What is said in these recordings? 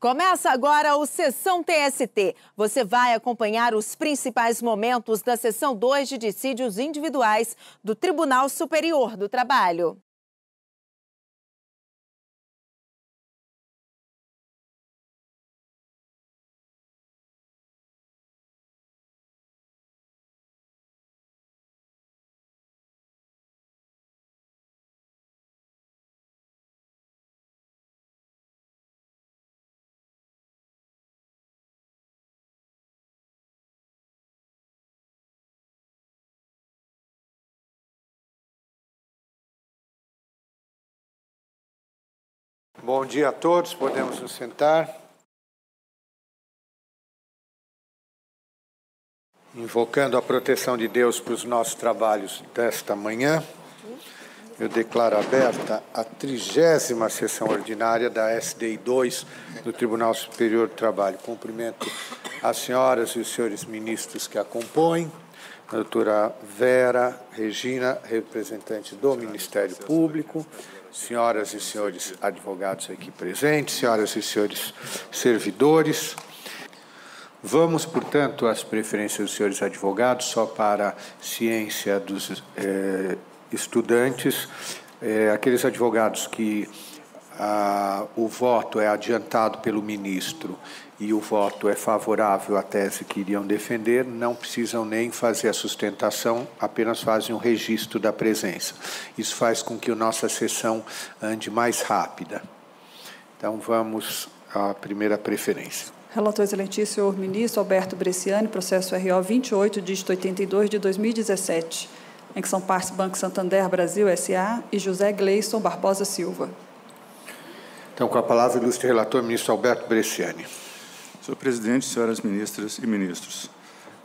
Começa agora o Sessão TST. Você vai acompanhar os principais momentos da Sessão 2 de dissídios individuais do Tribunal Superior do Trabalho. Bom dia a todos, podemos nos sentar. Invocando a proteção de Deus para os nossos trabalhos desta manhã, eu declaro aberta a 30ª sessão ordinária da SDI 2 do Tribunal Superior do Trabalho. Cumprimento as senhoras e os senhores ministros que a compõem, a doutora Vera Regina, representante do Ministério Público, senhoras e senhores advogados aqui presentes, senhoras e senhores servidores. Vamos, portanto, às preferências dos senhores advogados, só para ciência dos estudantes. Aqueles advogados que o voto é adiantado pelo ministro e o voto é favorável à tese que iriam defender, não precisam nem fazer a sustentação, apenas fazem um registro da presença. Isso faz com que a nossa sessão ande mais rápida. Então, vamos à primeira preferência. Relator excelentíssimo, senhor ministro Alberto Bresciani, processo RO 28, dígito 82 de 2017, em que são partes Banco Santander Brasil S.A. e José Gleison Barbosa Silva. Então, com a palavra, ilustre relator, ministro Alberto Bresciani. Senhor presidente, senhoras ministras e ministros,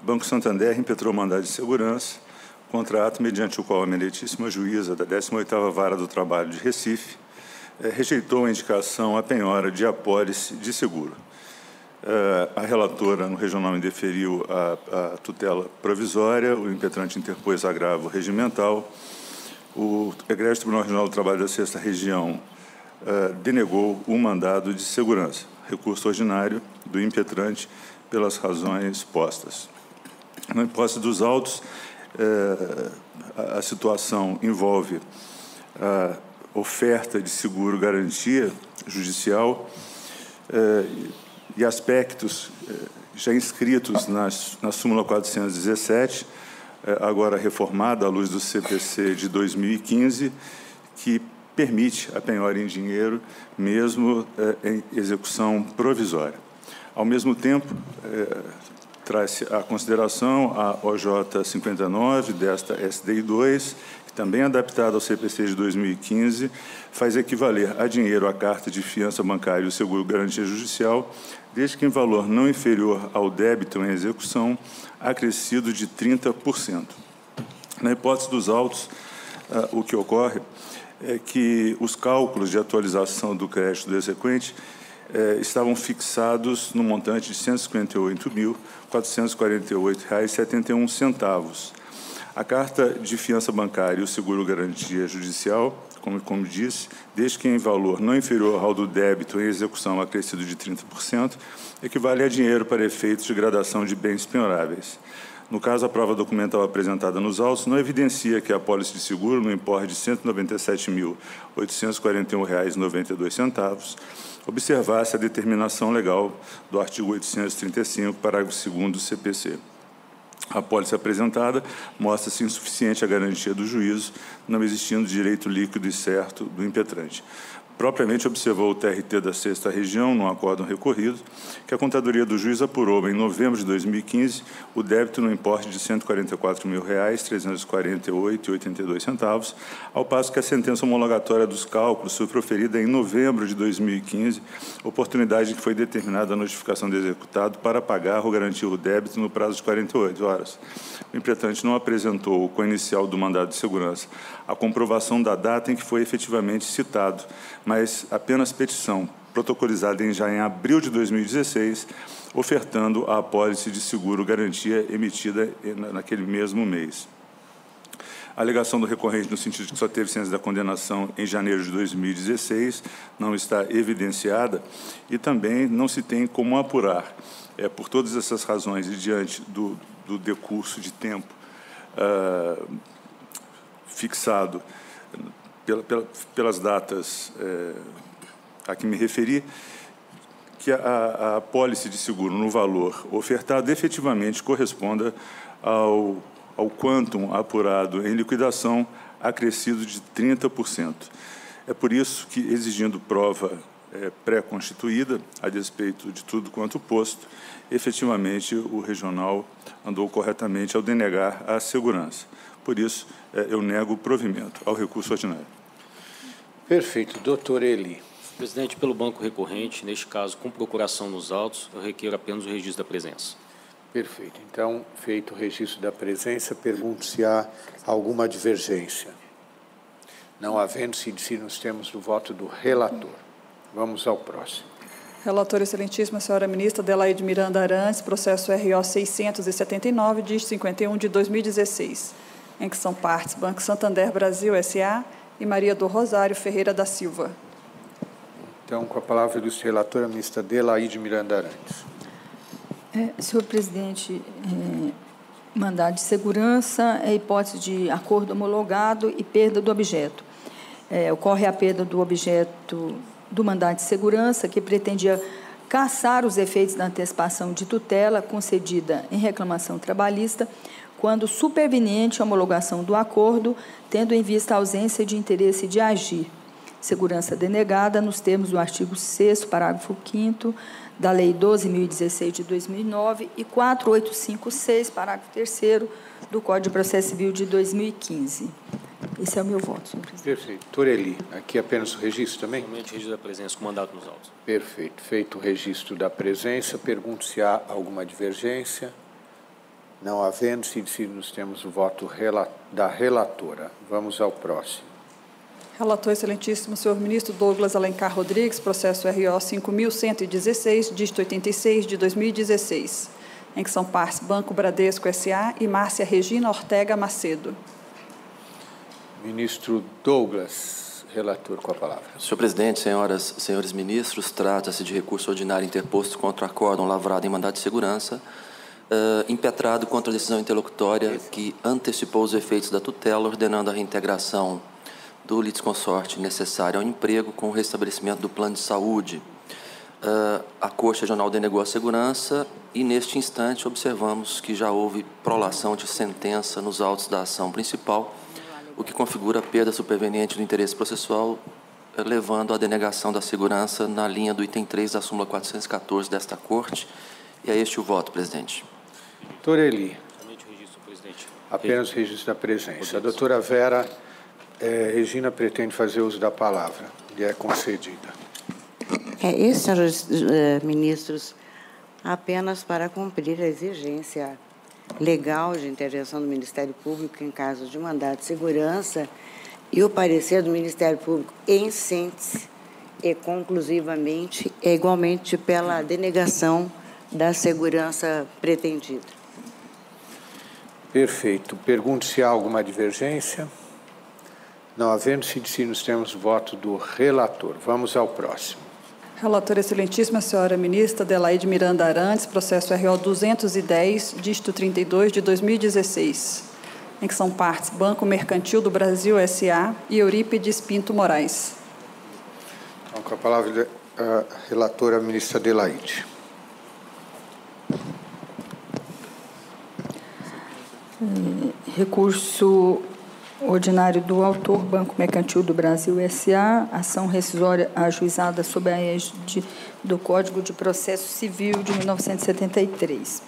o Banco Santander impetrou mandado de segurança, contrato mediante o qual a meritíssima juíza da 18ª Vara do Trabalho de Recife rejeitou a indicação à penhora de apólice de seguro. A relatora, no regional, indeferiu a tutela provisória, o impetrante interpôs agravo regimental, o Egrégio Tribunal Regional do Trabalho da 6ª Região denegou o mandado de segurança, recurso ordinário do impetrante pelas razões postas. Na hipótese dos autos, a situação envolve a oferta de seguro-garantia judicial e aspectos já inscritos na súmula 417, agora reformada à luz do CPC de 2015, que permite a penhora em dinheiro, mesmo em execução provisória. Ao mesmo tempo, traz a consideração a OJ 59 desta SDI 2, que também adaptada ao CPC de 2015, faz equivaler a dinheiro a carta de fiança bancária e o seguro-garantia judicial, desde que em valor não inferior ao débito em execução, acrescido de 30%. Na hipótese dos autos, o que ocorre é que os cálculos de atualização do crédito do exequente estavam fixados no montante de R$ 158.448,71. A carta de fiança bancária e o seguro-garantia judicial, como disse, desde que em valor não inferior ao do débito em execução acrescido de 30%, equivale a dinheiro para efeitos de gradação de bens penhoráveis. No caso, a prova documental apresentada nos autos não evidencia que a apólice de seguro, no importe de R$ 197.841,92, observasse a determinação legal do artigo 835, parágrafo 2º do CPC. A apólice apresentada mostra-se insuficiente a garantia do juízo, não existindo direito líquido e certo do impetrante. Propriamente observou o TRT da 6ª Região, num acórdão recorrido, que a Contadoria do Juiz apurou, em novembro de 2015, o débito no importe de R$ 144.348,82, ao passo que a sentença homologatória dos cálculos foi proferida em novembro de 2015, oportunidade em que foi determinada a notificação do executado para pagar ou garantir o débito no prazo de 48 horas. O impetrante não apresentou, com a inicial do mandado de segurança, a comprovação da data em que foi efetivamente citado, mas apenas petição protocolizada já em abril de 2016, ofertando a apólice de seguro-garantia emitida naquele mesmo mês. A alegação do recorrente, no sentido de que só teve ciência da condenação em janeiro de 2016, não está evidenciada e também não se tem como apurar. Por todas essas razões e diante do decurso de tempo fixado pelas datas a que me referi, que a apólice de seguro no valor ofertado efetivamente corresponda ao quantum apurado em liquidação acrescido de 30%. É por isso que, exigindo prova pré-constituída, a despeito de tudo quanto posto, efetivamente o regional andou corretamente ao denegar a segurança. Por isso, eu nego o provimento ao recurso ordinário. Perfeito. Doutor Eli. Presidente, pelo banco recorrente, neste caso, com procuração nos autos, eu requeiro apenas o registro da presença. Perfeito. Então, feito o registro da presença, pergunto se há alguma divergência. Não havendo, se decide nos termos do voto do relator. Vamos ao próximo. Relator excelentíssima, senhora ministra Adelaide Miranda Arantes, processo RO 679, dígito 51 de 2016, em que são partes Banco Santander Brasil S.A. e Maria do Rosário Ferreira da Silva. Então, com a palavra do relator, a ministra Adelaide Miranda Arantes. Senhor presidente, mandado de segurança é hipótese de acordo homologado e perda do objeto. Ocorre a perda do objeto do mandado de segurança, que pretendia cassar os efeitos da antecipação de tutela concedida em reclamação trabalhista, quando superveniente a homologação do acordo, tendo em vista a ausência de interesse de agir. Segurança denegada nos termos do artigo 6º, parágrafo 5º, da Lei 12.016 de 2009 e 4856, parágrafo 3º, do Código de Processo Civil de 2015. Esse é o meu voto, senhor presidente. Perfeito. Doutor Eli, aqui apenas o registro também? Somente registro da presença com mandato nos autos. Perfeito. Feito o registro da presença, pergunto se há alguma divergência. Não havendo, se decide nos termos o voto da relatora. Vamos ao próximo. Relator excelentíssimo, senhor ministro Douglas Alencar Rodrigues, processo RO 5.116, dígito 86 de 2016, em que são partes Banco Bradesco S.A. e Márcia Regina Ortega Macedo. Ministro Douglas, relator, com a palavra. Senhor presidente, senhoras e senhores ministros, trata-se de recurso ordinário interposto contra acórdão lavrado em mandado de segurança, impetrado contra a decisão interlocutória que antecipou os efeitos da tutela, ordenando a reintegração do litisconsorte necessário ao emprego com o restabelecimento do plano de saúde. A Corte Regional denegou a segurança e, neste instante, observamos que já houve prolação de sentença nos autos da ação principal, o que configura a perda superveniente do interesse processual, levando à denegação da segurança na linha do item 3 da súmula 414 desta Corte. E é este o voto, presidente. Doutor Eli. Somente o registro, presidente. Apenas o registro da presença. A doutora Vera Regina pretende fazer uso da palavra. Lhe é concedida. Senhores ministros, apenas para cumprir a exigência legal de intervenção do Ministério Público em caso de mandado de segurança e o parecer do Ministério Público em síntese e conclusivamente é igualmente pela denegação da segurança pretendida. Perfeito. Pergunto se há alguma divergência. Não havendo, se decide nos termos voto do relator. Vamos ao próximo. Relatora excelentíssima, senhora ministra Adelaide Miranda Arantes, processo RO 210, dígito 32 de 2016, em que são partes Banco Mercantil do Brasil S.A. e Eurípides Pinto Moraes. Então, com a palavra a relatora, a ministra Adelaide. Recurso ordinário do autor, Banco Mercantil do Brasil S.A., ação rescisória ajuizada sob a égide do Código de Processo Civil de 1973.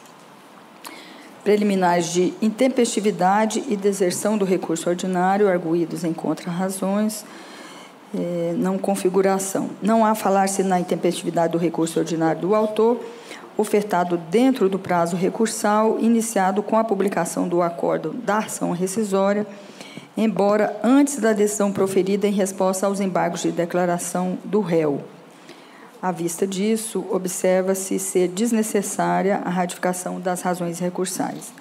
Preliminares de intempestividade e deserção do recurso ordinário, arguídos em contra-razões, não configuração. Não há falar-se na intempestividade do recurso ordinário do autor, ofertado dentro do prazo recursal, iniciado com a publicação do acórdão da ação rescisória, embora antes da decisão proferida em resposta aos embargos de declaração do réu. À vista disso, observa-se ser desnecessária a ratificação das razões recursais.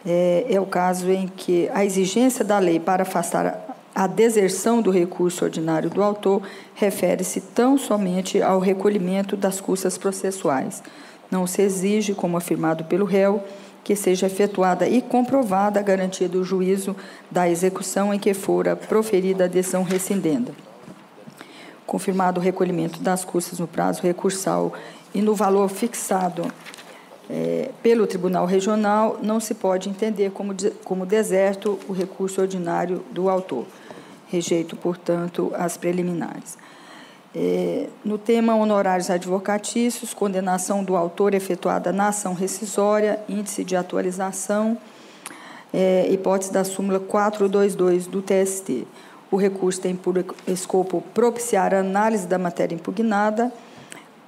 É o caso em que a exigência da lei para afastar a deserção do recurso ordinário do autor refere-se tão somente ao recolhimento das custas processuais. Não se exige, como afirmado pelo réu, que seja efetuada e comprovada a garantia do juízo da execução em que fora proferida a decisão rescindenda. Confirmado o recolhimento das custas no prazo recursal e no valor fixado pelo Tribunal Regional, não se pode entender como deserto o recurso ordinário do autor. Rejeito, portanto, as preliminares. No tema honorários advocatícios, condenação do autor efetuada na ação rescisória, índice de atualização, hipótese da súmula 422 do TST. O recurso tem por escopo propiciar a análise da matéria impugnada,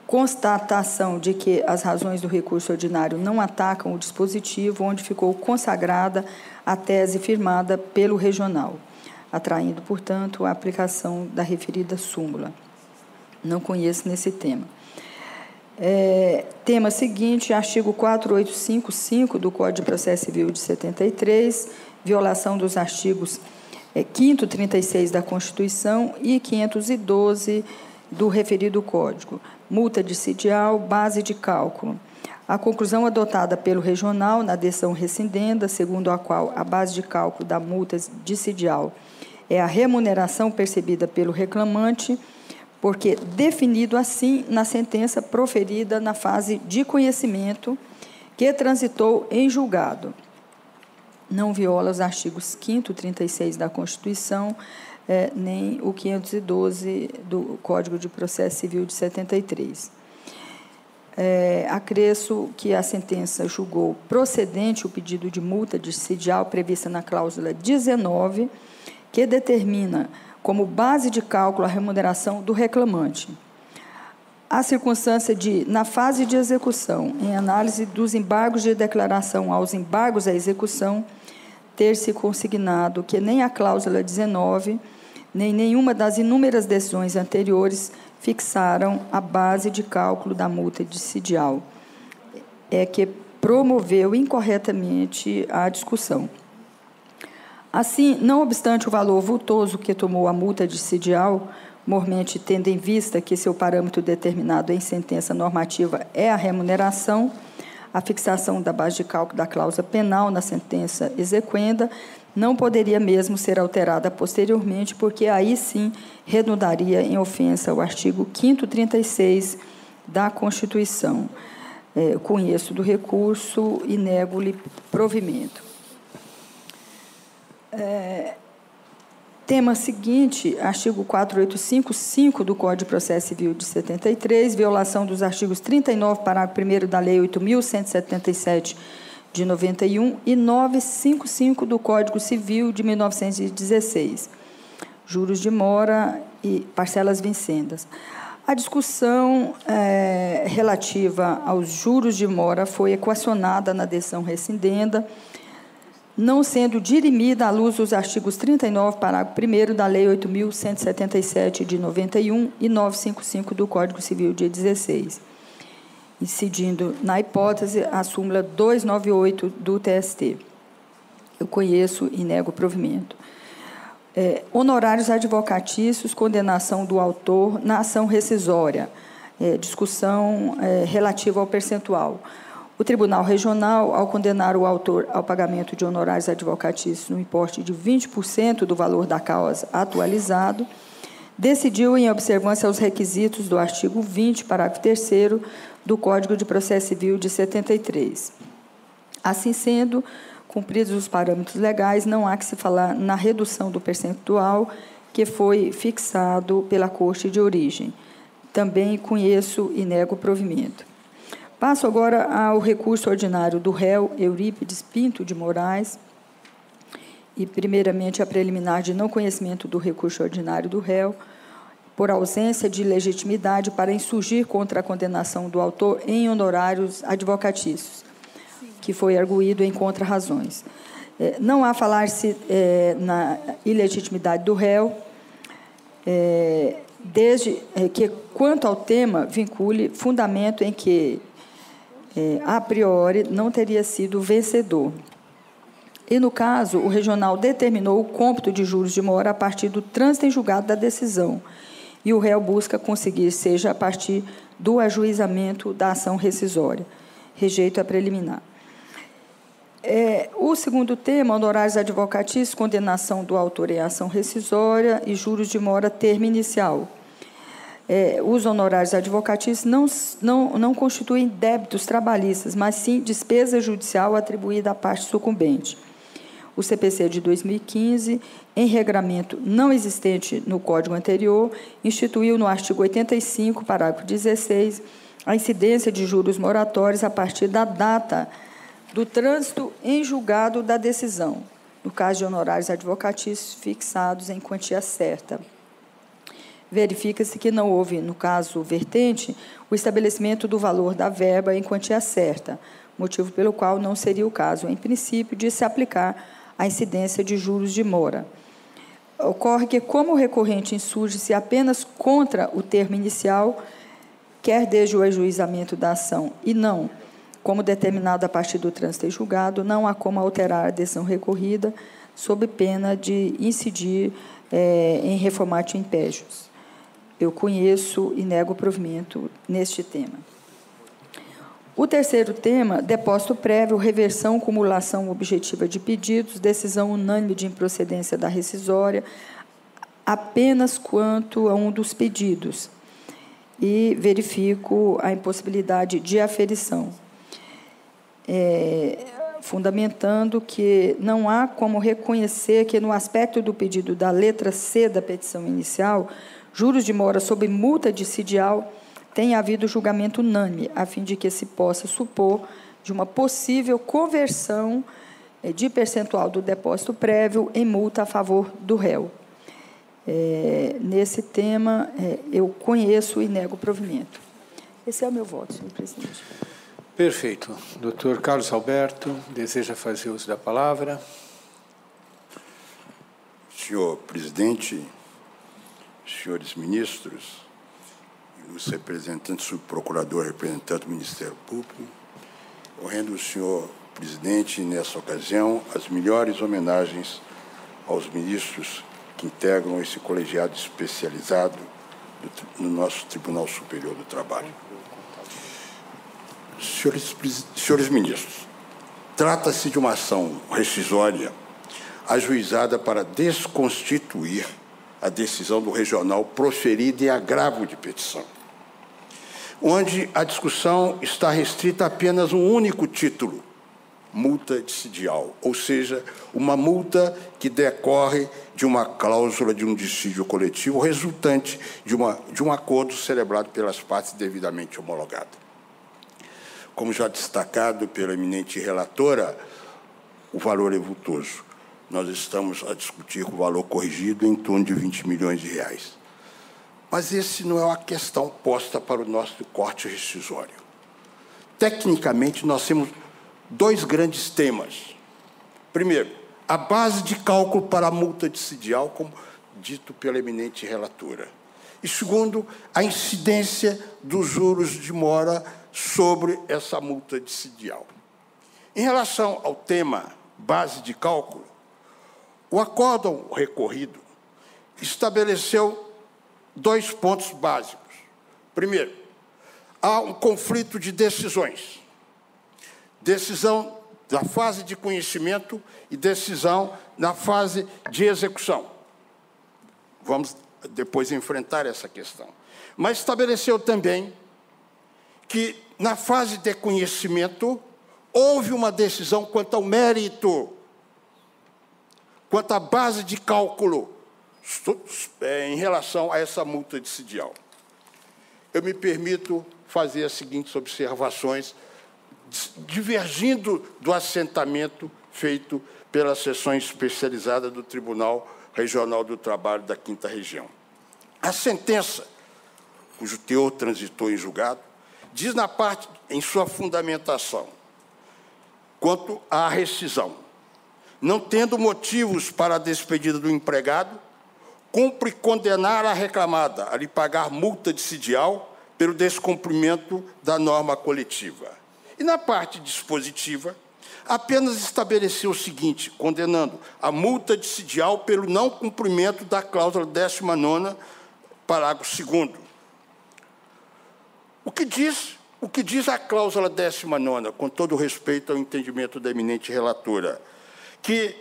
constatação de que as razões do recurso ordinário não atacam o dispositivo onde ficou consagrada a tese firmada pelo regional, atraindo, portanto, a aplicação da referida súmula. Não conheço nesse tema. Tema seguinte, artigo 4855 do Código de Processo Civil de 73, violação dos artigos 5º e 36 da Constituição e 512 do referido Código. Multa dissedial, base de cálculo. A conclusão adotada pelo regional na decisão rescindenda, segundo a qual a base de cálculo da multa dissedial é a remuneração percebida pelo reclamante, porque definido assim na sentença proferida na fase de conhecimento que transitou em julgado. Não viola os artigos 5º e 36 da Constituição, nem o 512 do Código de Processo Civil de 73. Acresço que a sentença julgou procedente o pedido de multa dissedial prevista na cláusula 19, que determina como base de cálculo a remuneração do reclamante. A circunstância de, na fase de execução, em análise dos embargos de declaração aos embargos à execução, ter-se consignado que nem a cláusula 19, nem nenhuma das inúmeras decisões anteriores fixaram a base de cálculo da multa dissedial, que promoveu incorretamente a discussão. Assim, não obstante o valor vultoso que tomou a multa dissedial, mormente tendo em vista que seu parâmetro determinado em sentença normativa é a remuneração, a fixação da base de cálculo da cláusula penal na sentença exequenda não poderia mesmo ser alterada posteriormente, porque aí sim redundaria em ofensa ao artigo 5º e 36 da Constituição. Conheço do recurso e nego-lhe provimento. Tema seguinte, artigo 4855 do Código de Processo Civil de 73, violação dos artigos 39, parágrafo 1º da Lei 8.177 de 91 e 955 do Código Civil de 1916, juros de mora e parcelas vincendas. A discussão relativa aos juros de mora foi equacionada na decisão rescindenda, não sendo dirimida à luz dos artigos 39, parágrafo 1º da Lei 8.177 de 91 e 955 do Código Civil de 16, incidindo na hipótese a súmula 298 do TST. Eu conheço e nego o provimento. Honorários advocatícios, condenação do autor na ação rescisória, discussão relativa ao percentual. O Tribunal Regional, ao condenar o autor ao pagamento de honorários advocatícios no importe de 20% do valor da causa atualizado, decidiu em observância aos requisitos do artigo 20, parágrafo 3º do Código de Processo Civil de 73. Assim sendo, cumpridos os parâmetros legais, não há que se falar na redução do percentual que foi fixado pela Corte de origem. Também conheço e nego o provimento. Passo agora ao recurso ordinário do réu Eurípides Pinto de Moraes, e, primeiramente, a preliminar de não conhecimento do recurso ordinário do réu, por ausência de legitimidade para insurgir contra a condenação do autor em honorários advocatícios, que foi arguído em contra-razões. Não há falar-se na ilegitimidade do réu, desde que, quanto ao tema, vincule fundamento em que, a priori, não teria sido vencedor. E, no caso, o regional determinou o cômputo de juros de mora a partir do trânsito em julgado da decisão, e o réu busca conseguir seja a partir do ajuizamento da ação rescisória. Rejeito a preliminar. O segundo tema, honorários advocatícios, condenação do autor em ação rescisória e juros de mora termo inicial. Os honorários advocatícios não constituem débitos trabalhistas, mas sim despesa judicial atribuída à parte sucumbente. O CPC de 2015, em regramento não existente no Código anterior, instituiu no artigo 85, parágrafo 16, a incidência de juros moratórios a partir da data do trânsito em julgado da decisão, no caso de honorários advocatícios fixados em quantia certa. Verifica-se que não houve, no caso vertente, o estabelecimento do valor da verba em quantia certa, motivo pelo qual não seria o caso, em princípio, de se aplicar a incidência de juros de mora. Ocorre que, como o recorrente insurge-se apenas contra o termo inicial, quer desde o ajuizamento da ação e não, como determinado a partir do trânsito em julgado, não há como alterar a decisão recorrida, sob pena de incidir em reformatio impégios. Eu conheço e nego o provimento neste tema. O terceiro tema, depósito prévio, reversão, cumulação objetiva de pedidos, decisão unânime de improcedência da rescisória, apenas quanto a um dos pedidos, e verifico a impossibilidade de aferição, fundamentando que não há como reconhecer que, no aspecto do pedido da letra C da petição inicial, juros de mora sob multa dissidial, tenha havido julgamento unânime, a fim de que se possa supor de uma possível conversão de percentual do depósito prévio em multa a favor do réu. Nesse tema, eu conheço e nego o provimento. Esse é o meu voto, senhor presidente. Perfeito. Doutor Carlos Alberto, deseja fazer uso da palavra? Senhor presidente, senhores ministros, os representantes, subprocurador, representante do Ministério Público, eu rendo ao senhor presidente, nessa ocasião, as melhores homenagens aos ministros que integram esse colegiado especializado no nosso Tribunal Superior do Trabalho. Senhores ministros, trata-se de uma ação rescisória ajuizada para desconstituir a decisão do regional proferida em agravo de petição, onde a discussão está restrita a apenas um único título, multa dissidial, ou seja, uma multa que decorre de uma cláusula de um dissídio coletivo resultante de um acordo celebrado pelas partes devidamente homologado. Como já destacado pela eminente relatora, o valor é vultoso. Nós estamos a discutir com o valor corrigido em torno de 20 milhões de reais. Mas esse não é uma questão posta para o nosso corte rescisório. Tecnicamente, nós temos dois grandes temas. Primeiro, a base de cálculo para a multa dissidial, como dito pela eminente relatora. E segundo, a incidência dos juros de mora sobre essa multa dissidial. Em relação ao tema base de cálculo, o acórdão recorrido estabeleceu dois pontos básicos. Primeiro, há um conflito de decisões. Decisão da fase de conhecimento e decisão na fase de execução. Vamos depois enfrentar essa questão. Mas estabeleceu também que, na fase de conhecimento, houve uma decisão quanto ao mérito, quanto à base de cálculo em relação a essa multa dissidial. Eu me permito fazer as seguintes observações, divergindo do assentamento feito pela seção especializada do Tribunal Regional do Trabalho da 5ª Região. A sentença, cujo teor transitou em julgado, diz na parte, em sua fundamentação, quanto à rescisão, não tendo motivos para a despedida do empregado, cumpre condenar a reclamada a lhe pagar multa dissidial pelo descumprimento da norma coletiva. E na parte dispositiva, apenas estabeleceu o seguinte, condenando a multa dissedial pelo não cumprimento da cláusula 19ª, parágrafo 2º. O que diz a cláusula 19ª, com todo o respeito ao entendimento da eminente relatora? Que,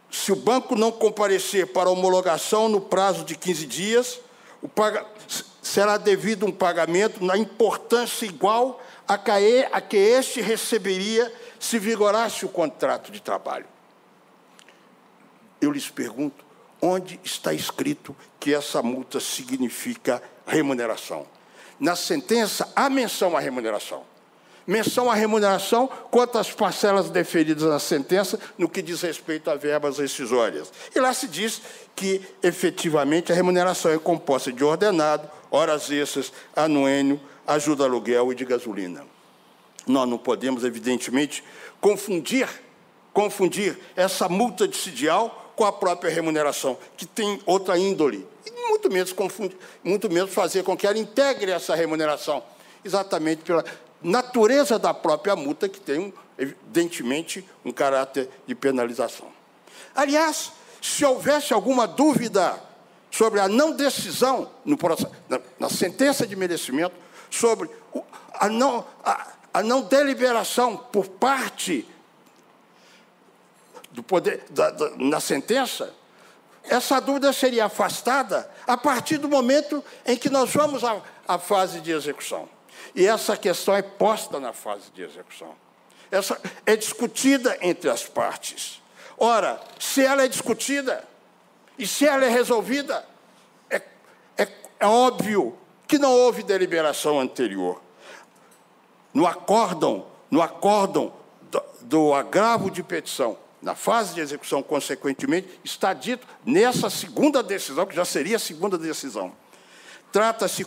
se o banco não comparecer para homologação no prazo de 15 dias, será devido um pagamento na importância igual a que este receberia se vigorasse o contrato de trabalho. Eu lhes pergunto, onde está escrito que essa multa significa remuneração? Na sentença, há menção à remuneração. Menção à remuneração quanto às parcelas deferidas na sentença no que diz respeito a verbas rescisórias. E lá se diz que, efetivamente, a remuneração é composta de ordenado, horas extras, anuênio, ajuda aluguel e de gasolina. Nós não podemos, evidentemente, confundir essa multa dissedial com a própria remuneração, que tem outra índole, e muito menos fazer com que ela integre essa remuneração, exatamente pela natureza da própria multa, que tem, evidentemente, um caráter de penalização. Aliás, se houvesse alguma dúvida sobre a não decisão, na sentença de merecimento, sobre a não deliberação por parte do poder na sentença, essa dúvida seria afastada a partir do momento em que nós vamos à fase de execução. E essa questão é posta na fase de execução. Essa é discutida entre as partes. Ora, se ela é discutida e se ela é resolvida, é óbvio que não houve deliberação anterior. No acórdão do agravo de petição, na fase de execução, consequentemente, está dito nessa segunda decisão, que já seria a segunda decisão. Trata-se,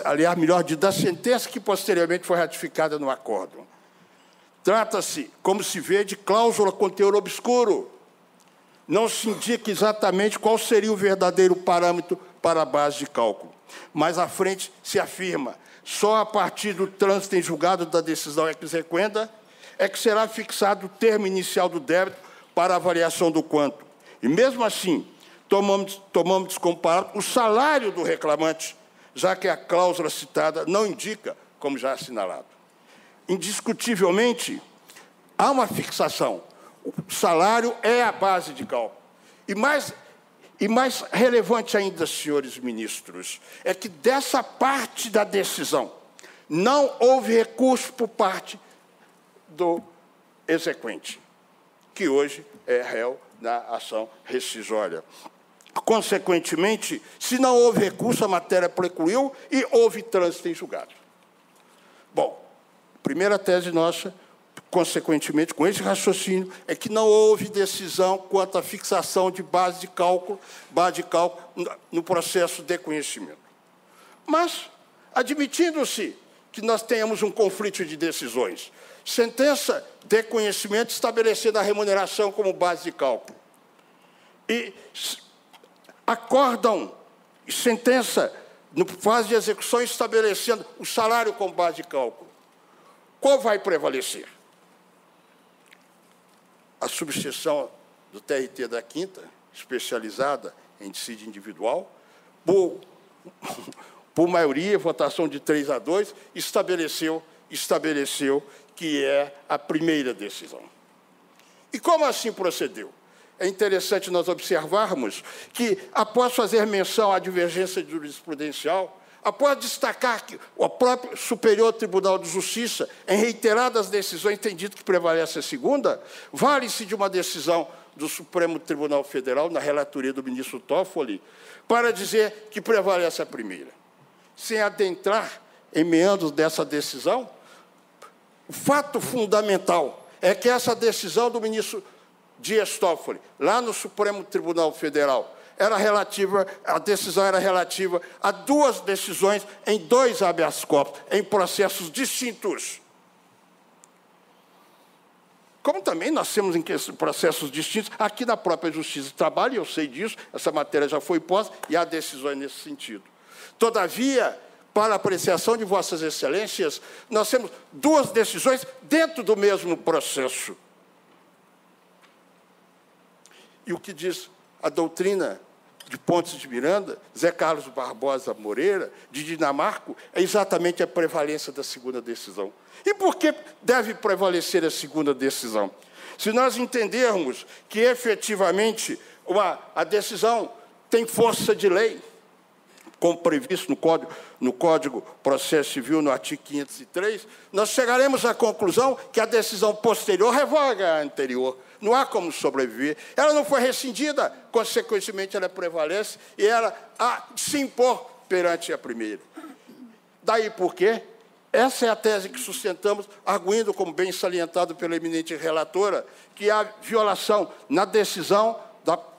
aliás, melhor dito, da sentença que posteriormente foi ratificada no acórdão. Trata-se, como se vê, de cláusula com teor obscuro. Não se indica exatamente qual seria o verdadeiro parâmetro para a base de cálculo. Mais à frente se afirma, só a partir do trânsito em julgado da decisão exequenda é que será fixado o termo inicial do débito para a avaliação do quanto. E, mesmo assim, tomamos como parâmetro o salário do reclamante, já que a cláusula citada não indica, como já assinalado. Indiscutivelmente, há uma fixação. O salário é a base de cálculo. E mais relevante ainda, senhores ministros, é que dessa parte da decisão não houve recurso por parte do exequente, que hoje é réu na ação rescisória. Consequentemente, se não houve recurso, a matéria precluiu e houve trânsito em julgado. Bom, primeira tese nossa, consequentemente, com esse raciocínio, é que não houve decisão quanto à fixação de base de cálculo no processo de conhecimento. Mas, admitindo-se que nós tenhamos um conflito de decisões, sentença de conhecimento estabelecendo a remuneração como base de cálculo, e acórdão e sentença no fase de execução estabelecendo o salário como base de cálculo, qual vai prevalecer? A subseção do TRT da 5ª, especializada em dissídio individual, por maioria, votação de 3-2, estabeleceu que é a primeira decisão. E como assim procedeu? É interessante nós observarmos que, após fazer menção à divergência jurisprudencial, após destacar que o próprio Superior Tribunal de Justiça, em reiteradas decisões, tem dito que prevalece a segunda, vale-se de uma decisão do Supremo Tribunal Federal, na relatoria do ministro Toffoli, para dizer que prevalece a primeira. Sem adentrar em meandros dessa decisão, o fato fundamental é que essa decisão do ministro Dias Toffoli, lá no Supremo Tribunal Federal, a decisão era relativa a duas decisões em 2 habeas corpus, em processos distintos. Como também nós temos em processos distintos, aqui na própria Justiça do Trabalho, eu sei disso, essa matéria já foi posta, e há decisões nesse sentido. Todavia, para a apreciação de Vossas Excelências, nós temos duas decisões dentro do mesmo processo. E o que diz a doutrina de Pontes de Miranda, Zé Carlos Barbosa Moreira, de Dinamarca, é exatamente a prevalência da segunda decisão. E por que deve prevalecer a segunda decisão? Se nós entendermos que, efetivamente, a decisão tem força de lei, como previsto no Código Processo Civil, no artigo 503, nós chegaremos à conclusão que a decisão posterior revoga a anterior. Não há como sobreviver. Ela não foi rescindida, consequentemente, ela prevalece e ela há de se impor perante a primeira. Daí por quê? Essa é a tese que sustentamos, arguindo, como bem salientado pela eminente relatora, que há violação na decisão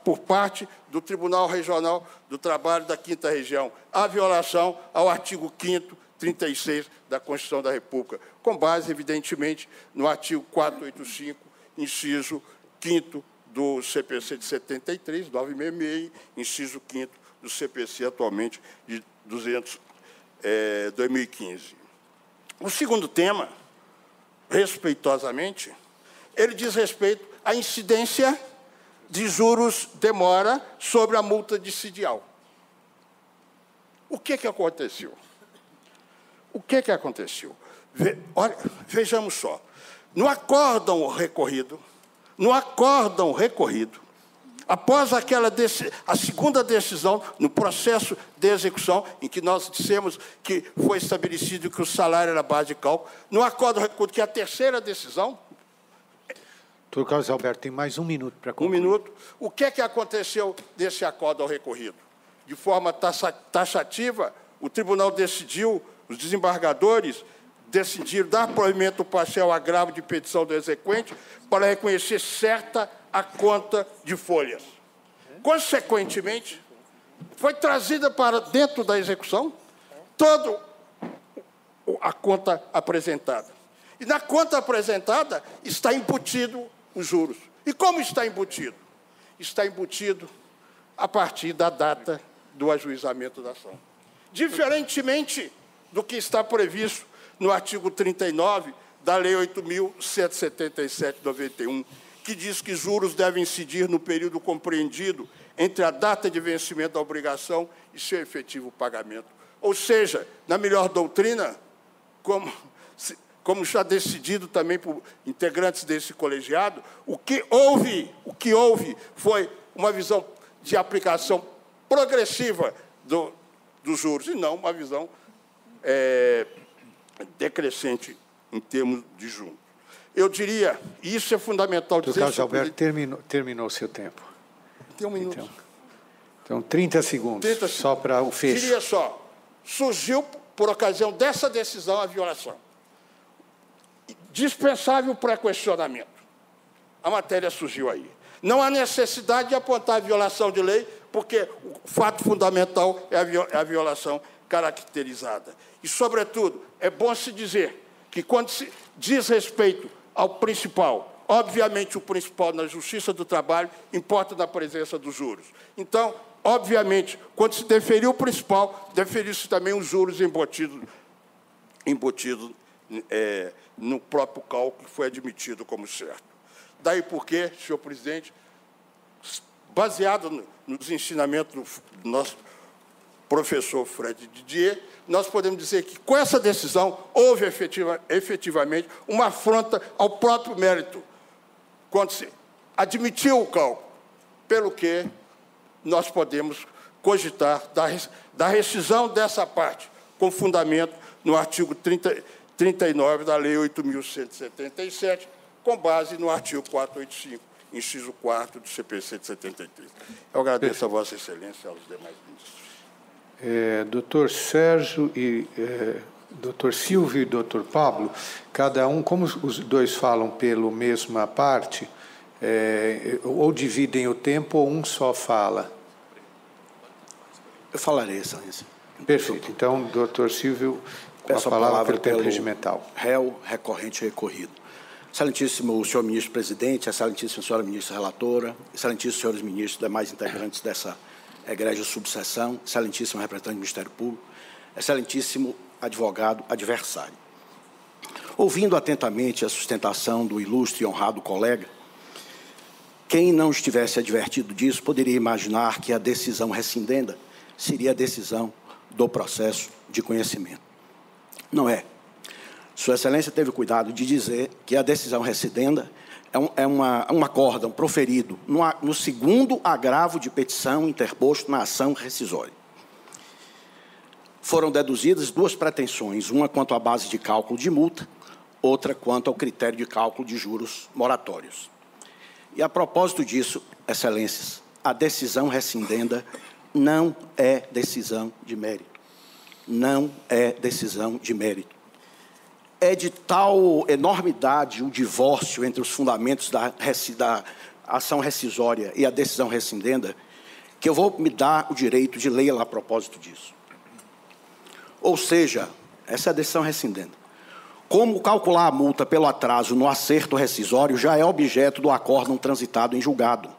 por parte do Tribunal Regional do Trabalho da 5ª Região. Há violação ao artigo 5º, 36 da Constituição da República, com base, evidentemente, no artigo 485, inciso 5º do CPC de 73, 966, inciso 5º do CPC, atualmente, de 2015. O segundo tema, respeitosamente, ele diz respeito à incidência de juros demora sobre a multa dissídial. O que aconteceu? O que aconteceu? Olha, vejamos só. No acórdão recorrido, após a segunda decisão, no processo de execução, em que nós dissemos que foi estabelecido que o salário era base de cálculo, no acórdão recorrido, que é a terceira decisão. Doutor Carlos Alberto, tem mais 1 minuto para concluir. 1 minuto. O que aconteceu desse acórdão recorrido? De forma taxativa, o tribunal decidiu, os desembargadores decidiram dar provimento parcial ao agravo de petição do exequente para reconhecer certa a conta de folhas. Consequentemente, foi trazida para dentro da execução toda a conta apresentada. E na conta apresentada está embutido os juros. E como está embutido? Está embutido a partir da data do ajuizamento da ação. Diferentemente do que está previsto no artigo 39 da Lei 8.177/91, que diz que juros devem incidir no período compreendido entre a data de vencimento da obrigação e seu efetivo pagamento. Ou seja, na melhor doutrina, como já decidido também por integrantes desse colegiado, o que houve foi uma visão de aplicação progressiva dos juros, e não uma visão decrescente em termos de juros. Eu diria, e isso é fundamental dizer... Doutor Carlos Alberto, terminou o seu tempo. Tem 1 minuto. Então 30 segundos, só para o fecho. Diria só, surgiu, por ocasião dessa decisão, a violação. Dispensável pré-questionamento. A matéria surgiu aí. Não há necessidade de apontar a violação de lei, porque o fato fundamental é a violação caracterizada. E, sobretudo, é bom se dizer que, quando se diz respeito ao principal, obviamente o principal na Justiça do Trabalho importa na presença dos juros. Então, obviamente, quando se deferiu o principal, deferiu-se também os juros embutidos no próprio cálculo que foi admitido como certo. Daí porque, senhor presidente, baseado nos ensinamentos do nosso professor Fred Didier, nós podemos dizer que, com essa decisão, houve efetivamente uma afronta ao próprio mérito, quando se admitiu o cálculo, pelo que nós podemos cogitar da rescisão dessa parte, com fundamento no artigo 39 da Lei 8.177, com base no artigo 485, inciso 4 do CPC de 73. Eu agradeço a Vossa Excelência e aos demais ministros. Doutor Sérgio e doutor Silvio e doutor Pablo, cada um, como os dois falam pela mesma parte, ou dividem o tempo ou um só fala? Eu falarei, Excelência. Perfeito. Então, doutor Silvio, com a palavra pelo tempo regimental. Réu, recorrente recorrido. Excelentíssimo senhor ministro-presidente, excelentíssima senhora ministra relatora, excelentíssimos senhores ministros, demais integrantes dessa egrégia subseção, excelentíssimo representante do Ministério Público, excelentíssimo advogado adversário. Ouvindo atentamente a sustentação do ilustre e honrado colega, quem não estivesse advertido disso poderia imaginar que a decisão rescindenda seria a decisão do processo de conhecimento. Não é. Sua Excelência teve cuidado de dizer que a decisão rescindenda é um acórdão proferido no segundo agravo de petição interposto na ação rescisória. Foram deduzidas duas pretensões, uma quanto à base de cálculo de multa, outra quanto ao critério de cálculo de juros moratórios. E, a propósito disso, Excelências, a decisão rescindenda não é decisão de mérito. Não é decisão de mérito. É de tal enormidade o divórcio entre os fundamentos da ação rescisória e a decisão rescindenda que eu vou me dar o direito de lê-la a propósito disso. Ou seja, essa é a decisão rescindenda. Como calcular a multa pelo atraso no acerto rescisório já é objeto do acórdão transitado em julgado,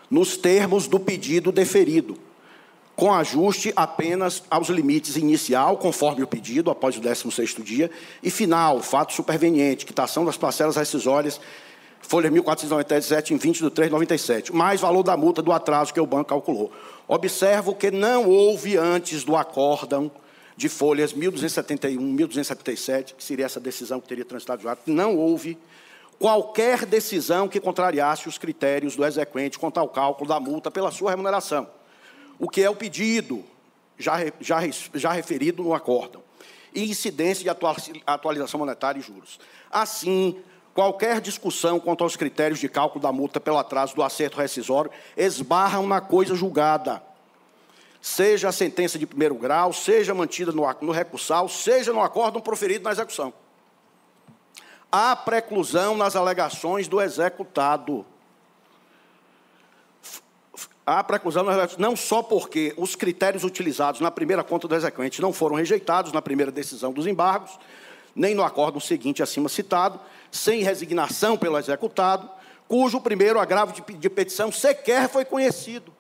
nos termos do pedido deferido, com ajuste apenas aos limites inicial, conforme o pedido, após o 16º dia, e final, fato superveniente, quitação das parcelas rescisórias, folha 1497, em 20/3/97, mais valor da multa do atraso que o banco calculou. Observo que não houve antes do acórdão de folhas 1271, 1277, que seria essa decisão que teria transitado julgado, não houve qualquer decisão que contrariasse os critérios do exequente quanto ao cálculo da multa pela sua remuneração, o que é o pedido já referido no acórdão, e incidência de atualização monetária e juros. Assim, qualquer discussão quanto aos critérios de cálculo da multa pelo atraso do acerto rescisório esbarram na coisa julgada, seja a sentença de primeiro grau, seja mantida no recursal, seja no acórdão proferido na execução. Há preclusão nas alegações do executado. Há preclusão nas alegações, não só porque os critérios utilizados na primeira conta do exequente não foram rejeitados na primeira decisão dos embargos, nem no acórdão seguinte acima citado, sem resignação pelo executado, cujo primeiro agravo de petição sequer foi conhecido,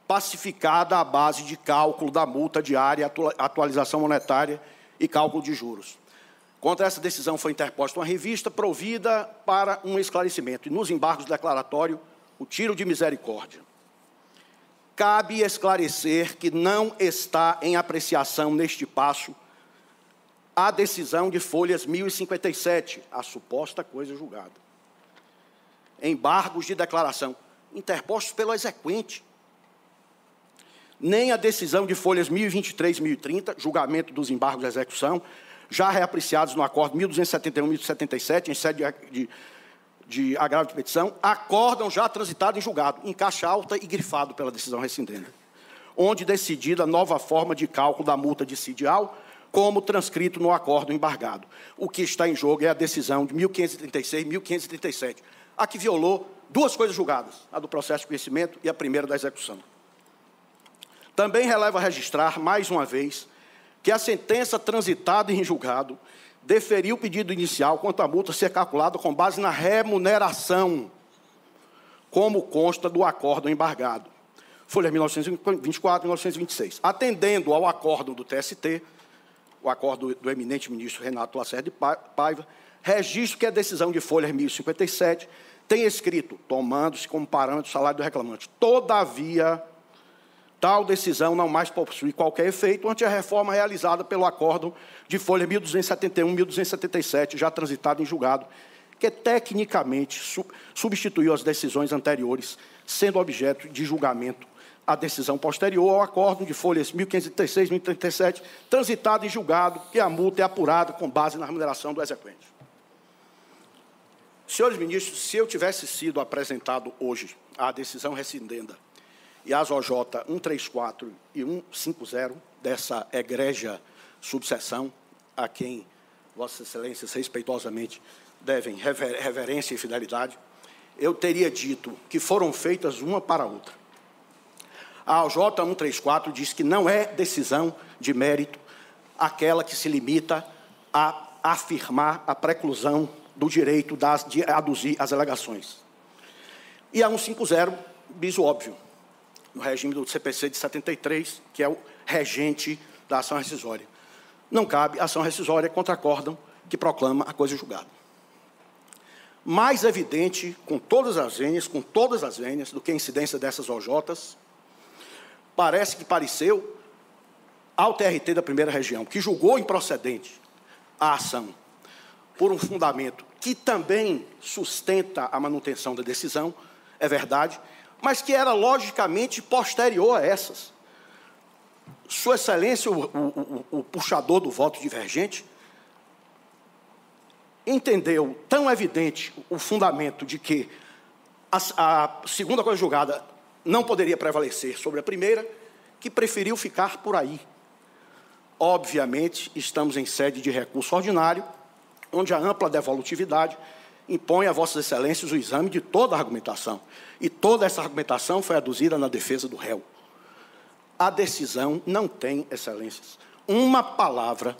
pacificada à base de cálculo da multa diária, atualização monetária e cálculo de juros. Contra essa decisão foi interposta uma revista provida para um esclarecimento, e nos embargos declaratórios, o tiro de misericórdia. Cabe esclarecer que não está em apreciação neste passo a decisão de folhas 1057, a suposta coisa julgada. Embargos de declaração interpostos pelo exequente. Nem a decisão de folhas 1023 e 1030, julgamento dos embargos de execução, já reapreciados no acordo 1271 e 1077, em sede de agravo de petição, acórdão já transitado em julgado, em caixa alta e grifado pela decisão rescindenda, onde decidida a nova forma de cálculo da multa dissídial, como transcrito no acórdão embargado. O que está em jogo é a decisão de 1536 e 1537, a que violou duas coisas julgadas, a do processo de conhecimento e a primeira da execução. Também releva registrar, mais uma vez, que a sentença transitada em julgado deferiu o pedido inicial quanto à multa ser calculada com base na remuneração, como consta do acórdão embargado. Folha 1924 e 1926. Atendendo ao acórdão do TST, o acórdão do eminente ministro Renato Lacerda de Paiva, registro que a decisão de folha 1057 tem escrito, tomando-se como parâmetro o salário do reclamante. Todavia, tal decisão não mais possui qualquer efeito ante a reforma realizada pelo acórdão de folha 1271 e 1277, já transitado em julgado, que tecnicamente substituiu as decisões anteriores, sendo objeto de julgamento a decisão posterior ao acórdão de folhas 1536 e 1037, transitado em julgado, que a multa é apurada com base na remuneração do exequente. Senhores ministros, se eu tivesse sido apresentado hoje a decisão rescindenda e as OJ 134 e 150 dessa egrégia subseção, a quem Vossas Excelências respeitosamente devem reverência e fidelidade, eu teria dito que foram feitas uma para a outra. A OJ 134 diz que não é decisão de mérito aquela que se limita a afirmar a preclusão do direito de aduzir as alegações. E a 150 diz o óbvio. no regime do CPC de 73, que é o regente da ação rescisória. Não cabe ação rescisória contra acórdão que proclama a coisa julgada. Mais evidente, com todas as vênias, do que a incidência dessas OJs, pareceu ao TRT da primeira região, que julgou improcedente a ação por um fundamento que também sustenta a manutenção da decisão, é verdade, mas que era logicamente posterior a essas. Sua Excelência, o puxador do voto divergente, entendeu tão evidente o fundamento de que a segunda coisa julgada não poderia prevalecer sobre a primeira, que preferiu ficar por aí. Obviamente, estamos em sede de recurso ordinário, onde a ampla devolutividade impõe a Vossas Excelências o exame de toda a argumentação. E toda essa argumentação foi aduzida na defesa do réu. A decisão não tem, Excelências, uma palavra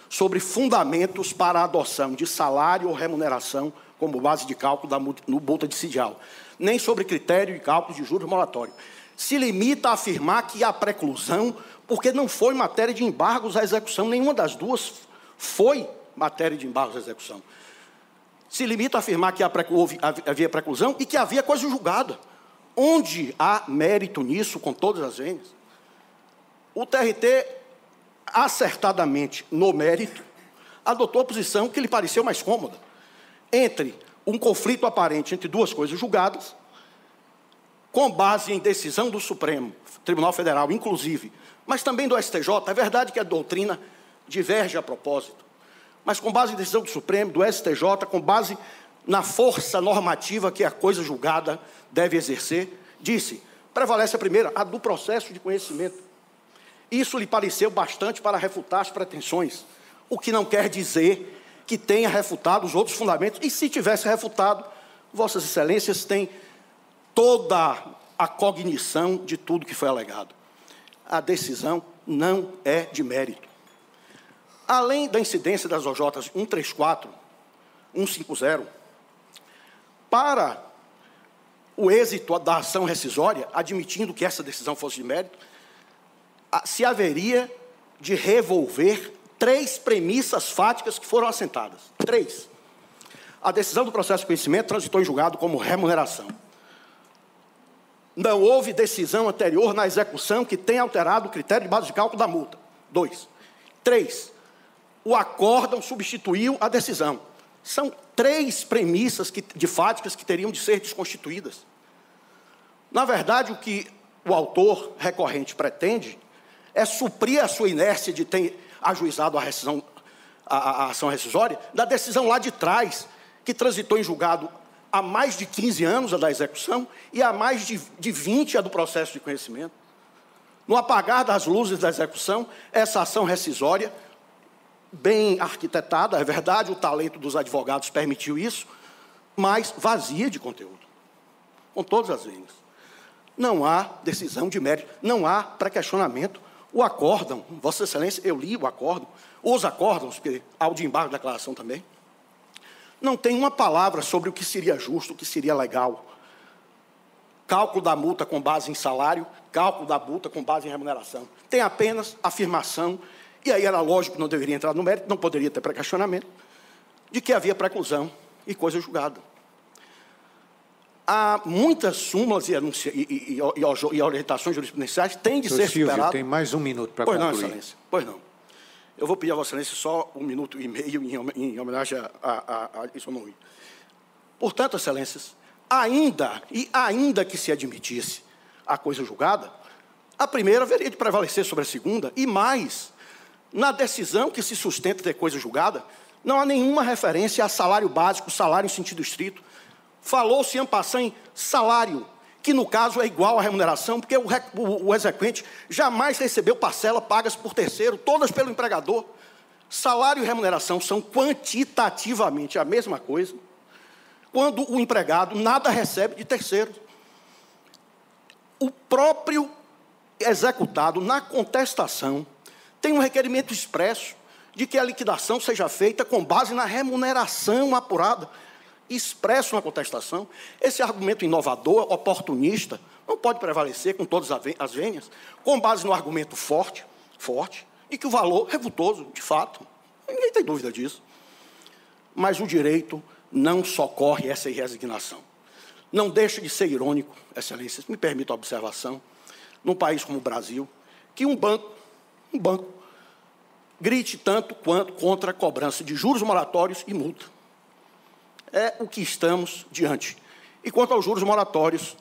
sobre fundamentos para a adoção de salário ou remuneração como base de cálculo da multa dissídial, nem sobre critério de cálculo de juros moratório. Se limita a afirmar que há preclusão, porque não foi matéria de embargos à execução, nenhuma das duas foi matéria de embargos à execução. Se limita a afirmar que havia preclusão e que havia coisa julgada. Onde há mérito nisso, com todas as vênias? O TRT, acertadamente, no mérito, adotou a posição que lhe pareceu mais cômoda, entre um conflito aparente entre duas coisas julgadas, com base em decisão do Supremo Tribunal Federal, inclusive, mas também do STJ. É verdade que a doutrina diverge a propósito, mas com base em decisão do Supremo, do STJ, com base na força normativa que a coisa julgada deve exercer, disse, prevalece a primeira, a do processo de conhecimento. Isso lhe pareceu bastante para refutar as pretensões, o que não quer dizer que tenha refutado os outros fundamentos, e se tivesse refutado, Vossas Excelências têm toda a cognição de tudo que foi alegado. A decisão não é de mérito. Além da incidência das OJs 134, 150, para o êxito da ação rescisória, admitindo que essa decisão fosse de mérito, se haveria de revolver 3 premissas fáticas que foram assentadas. 3. A decisão do processo de conhecimento transitou em julgado como remuneração. Não houve decisão anterior na execução que tenha alterado o critério de base de cálculo da multa. 2. 3. O acórdão substituiu a decisão. São 3 premissas de fáticas que teriam de ser desconstituídas. Na verdade, o que o autor recorrente pretende é suprir a sua inércia de ter ajuizado a ação rescisória da decisão lá de trás, que transitou em julgado há mais de 15 anos a da execução e há mais de 20 a do processo de conhecimento. No apagar das luzes da execução, essa ação rescisória, bem arquitetada, é verdade, o talento dos advogados permitiu isso, mas vazia de conteúdo, com todas as linhas. Não há decisão de mérito, não há pré-questionamento. O acórdão, Vossa Excelência, eu li o acórdão, os acórdãos, porque há o de embargo de declaração também, não tem uma palavra sobre o que seria justo, o que seria legal. Cálculo da multa com base em salário, cálculo da multa com base em remuneração. Tem apenas afirmação, e aí era lógico que não deveria entrar no mérito, não poderia ter pré-questionamento, de que havia preclusão e coisa julgada. Há muitas súmulas e orientações jurisprudenciais têm de ser superadas. Tem mais 1 minuto para concluir. Pois não, Excelência. Pois não. Eu vou pedir a Vossa Excelência só 1 minuto e meio em homenagem a isso não ir. Portanto, Excelências, ainda que se admitisse a coisa julgada, a primeira haveria de prevalecer sobre a segunda, e mais, na decisão que se sustenta de coisa julgada, não há nenhuma referência a salário básico, salário em sentido estrito. Falou-se en passant em salário, que no caso é igual à remuneração, porque o exequente jamais recebeu parcela pagas por terceiro, todas pelo empregador. Salário e remuneração são quantitativamente a mesma coisa, quando o empregado nada recebe de terceiro. O próprio executado, na contestação, tem um requerimento expresso de que a liquidação seja feita com base na remuneração apurada. expresso na contestação, esse argumento inovador, oportunista, não pode prevalecer com todas as vênias, com base no argumento forte, e que o valor é vultoso, de fato. Ninguém tem dúvida disso. Mas o direito não socorre essa resignação. Não deixa de ser irônico, Excelências, me permita a observação, num país como o Brasil, que um banco grite tanto quanto contra a cobrança de juros moratórios e multa. É o que estamos diante. E quanto aos juros moratórios,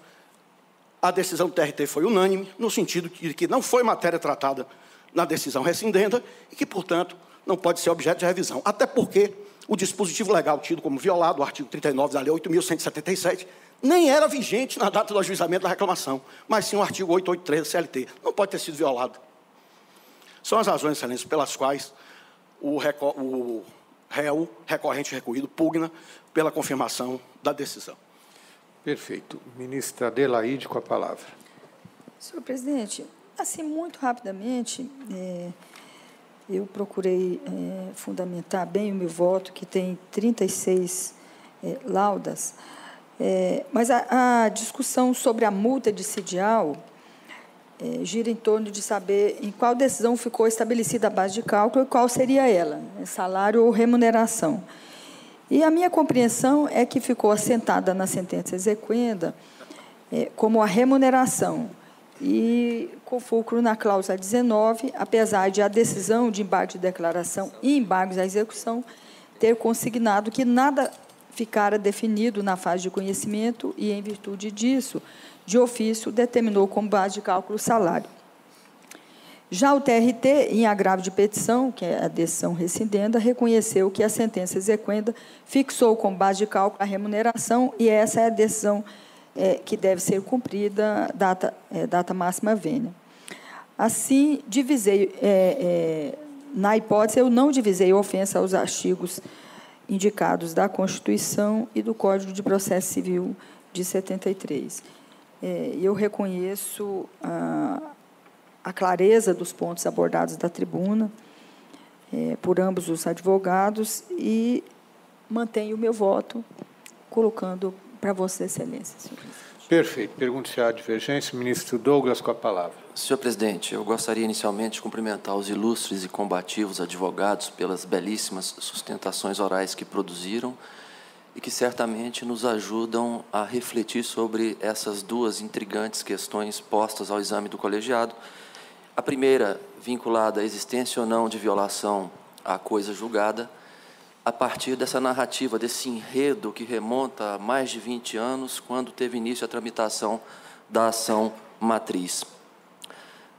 a decisão do TRT foi unânime, no sentido de que não foi matéria tratada na decisão rescindenda e que, portanto, não pode ser objeto de revisão. Até porque o dispositivo legal tido como violado, o artigo 39 da Lei 8.177, nem era vigente na data do ajuizamento da reclamação, mas sim o artigo 883 da CLT. Não pode ter sido violado. São as razões, Excelência, pelas quais o réu recorrente recorrido pugna pela confirmação da decisão. Perfeito. Ministra Adelaide, com a palavra. Senhor presidente, assim, muito rapidamente, eu procurei fundamentar bem o meu voto, que tem 36 laudas, mas a discussão sobre a multa dissídial gira em torno de saber em qual decisão ficou estabelecida a base de cálculo e qual seria ela, salário ou remuneração. E a minha compreensão é que ficou assentada na sentença exequenda como a remuneração e com fulcro na cláusula 19, apesar de a decisão de embargo de declaração e embargos à execução ter consignado que nada ficara definido na fase de conhecimento e, em virtude disso, de ofício, determinou como base de cálculo o salário. Já o TRT, em agravo de petição, que é a decisão rescindenda, reconheceu que a sentença exequenda fixou como base de cálculo a remuneração e essa é a decisão que deve ser cumprida, data máxima vênia. Assim, na hipótese, eu não divisei a ofensa aos artigos indicados da Constituição e do Código de Processo Civil de 73. Eu reconheço a clareza dos pontos abordados da tribuna por ambos os advogados e mantenho o meu voto, colocando para Vossa Excelência, senhor presidente. Perfeito. Pergunto se há divergência. Ministro Douglas, com a palavra. Senhor presidente, eu gostaria inicialmente de cumprimentar os ilustres e combativos advogados pelas belíssimas sustentações orais que produziram e que certamente nos ajudam a refletir sobre essas duas intrigantes questões postas ao exame do colegiado. A primeira, vinculada à existência ou não de violação à coisa julgada, a partir dessa narrativa, desse enredo que remonta a mais de 20 anos, quando teve início a tramitação da ação matriz.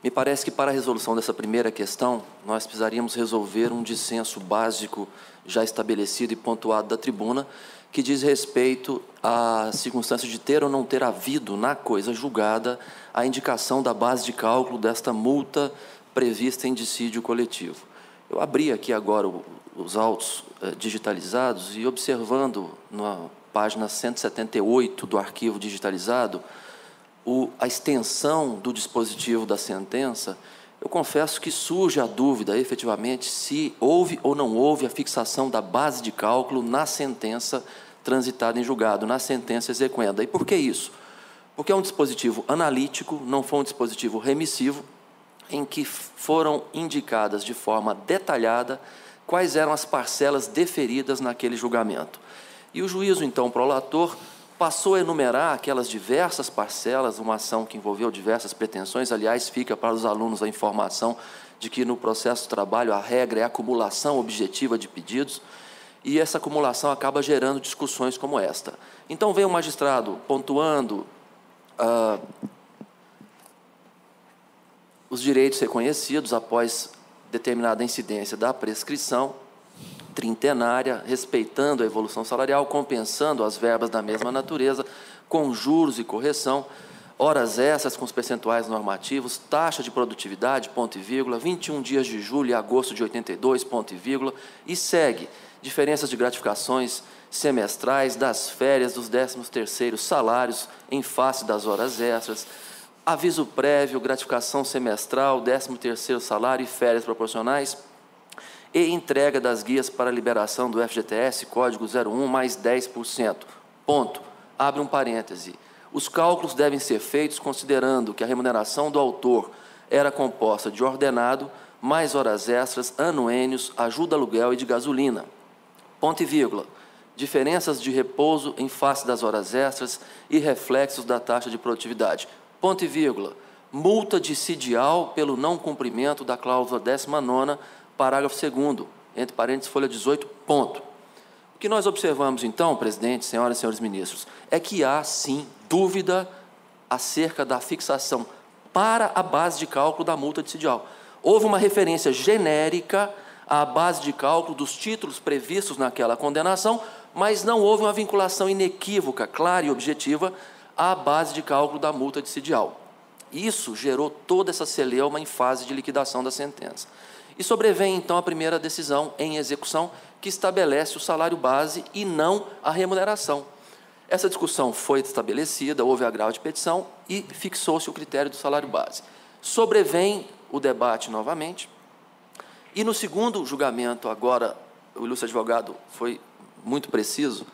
Me parece que, para a resolução dessa primeira questão, nós precisaríamos resolver um dissenso básico já estabelecido e pontuado da tribuna, que diz respeito à circunstância de ter ou não ter havido, na coisa julgada, a indicação da base de cálculo desta multa prevista em dissídio coletivo. Eu abri aqui agora os autos digitalizados e, observando na página 178 do arquivo digitalizado, a extensão do dispositivo da sentença, eu confesso que surge a dúvida, efetivamente, se houve ou não houve a fixação da base de cálculo na sentença transitada em julgado, na sentença exequenda. E por que isso? Porque é um dispositivo analítico, não foi um dispositivo remissivo, em que foram indicadas de forma detalhada quais eram as parcelas deferidas naquele julgamento. E o juízo, então, prolator, passou a enumerar aquelas diversas parcelas, uma ação que envolveu diversas pretensões. Aliás, fica para os alunos a informação de que no processo de trabalho a regra é a acumulação objetiva de pedidos, e essa acumulação acaba gerando discussões como esta. Então, vem o magistrado pontuando os direitos reconhecidos após determinada incidência da prescrição trintenária, respeitando a evolução salarial, compensando as verbas da mesma natureza, com juros e correção, horas extras com os percentuais normativos, taxa de produtividade, ponto e vírgula, 21 dias de julho e agosto de 82, ponto e vírgula, e segue diferenças de gratificações semestrais, das férias, dos 13º salários em face das horas extras, aviso prévio, gratificação semestral, 13º salário e férias proporcionais. e entrega das guias para liberação do FGTS, código 01, mais 10%. Ponto. Abre um parêntese. Os cálculos devem ser feitos considerando que a remuneração do autor era composta de ordenado, mais horas extras, anuênios, ajuda aluguel e de gasolina. Ponto e vírgula. Diferenças de repouso em face das horas extras e reflexos da taxa de produtividade. Ponto e vírgula. Multa dissídial pelo não cumprimento da cláusula 19ª, parágrafo 2º, entre parênteses, folha 18, ponto. O que nós observamos, então, presidente, senhoras e senhores ministros, é que há, sim, dúvida acerca da fixação para a base de cálculo da multa dissídial. Houve uma referência genérica à base de cálculo dos títulos previstos naquela condenação, mas não houve uma vinculação inequívoca, clara e objetiva à base de cálculo da multa dissídial. Isso gerou toda essa celeuma em fase de liquidação da sentença. E sobrevém, então, a primeira decisão em execução, que estabelece o salário base e não a remuneração. Essa discussão foi estabelecida, houve agravo de petição e fixou-se o critério do salário base. Sobrevém o debate novamente, e no segundo julgamento, agora, o ilustre advogado foi muito preciso,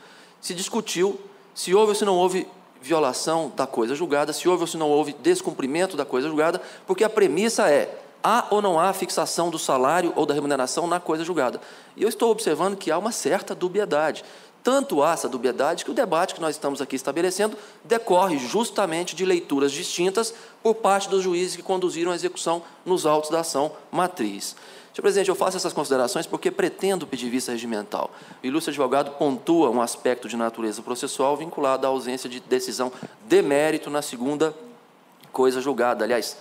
se discutiu se houve ou se não houve violação da coisa julgada, se houve ou se não houve descumprimento da coisa julgada, porque a premissa é: há ou não há fixação do salário ou da remuneração na coisa julgada? E eu estou observando que há uma certa dubiedade. Tanto há essa dubiedade que o debate que nós estamos aqui estabelecendo decorre justamente de leituras distintas por parte dos juízes que conduziram a execução nos autos da ação matriz. Senhor presidente, eu faço essas considerações porque pretendo pedir vista regimental. O ilustre advogado pontua um aspecto de natureza processual vinculado à ausência de decisão de mérito na segunda coisa julgada. Aliás,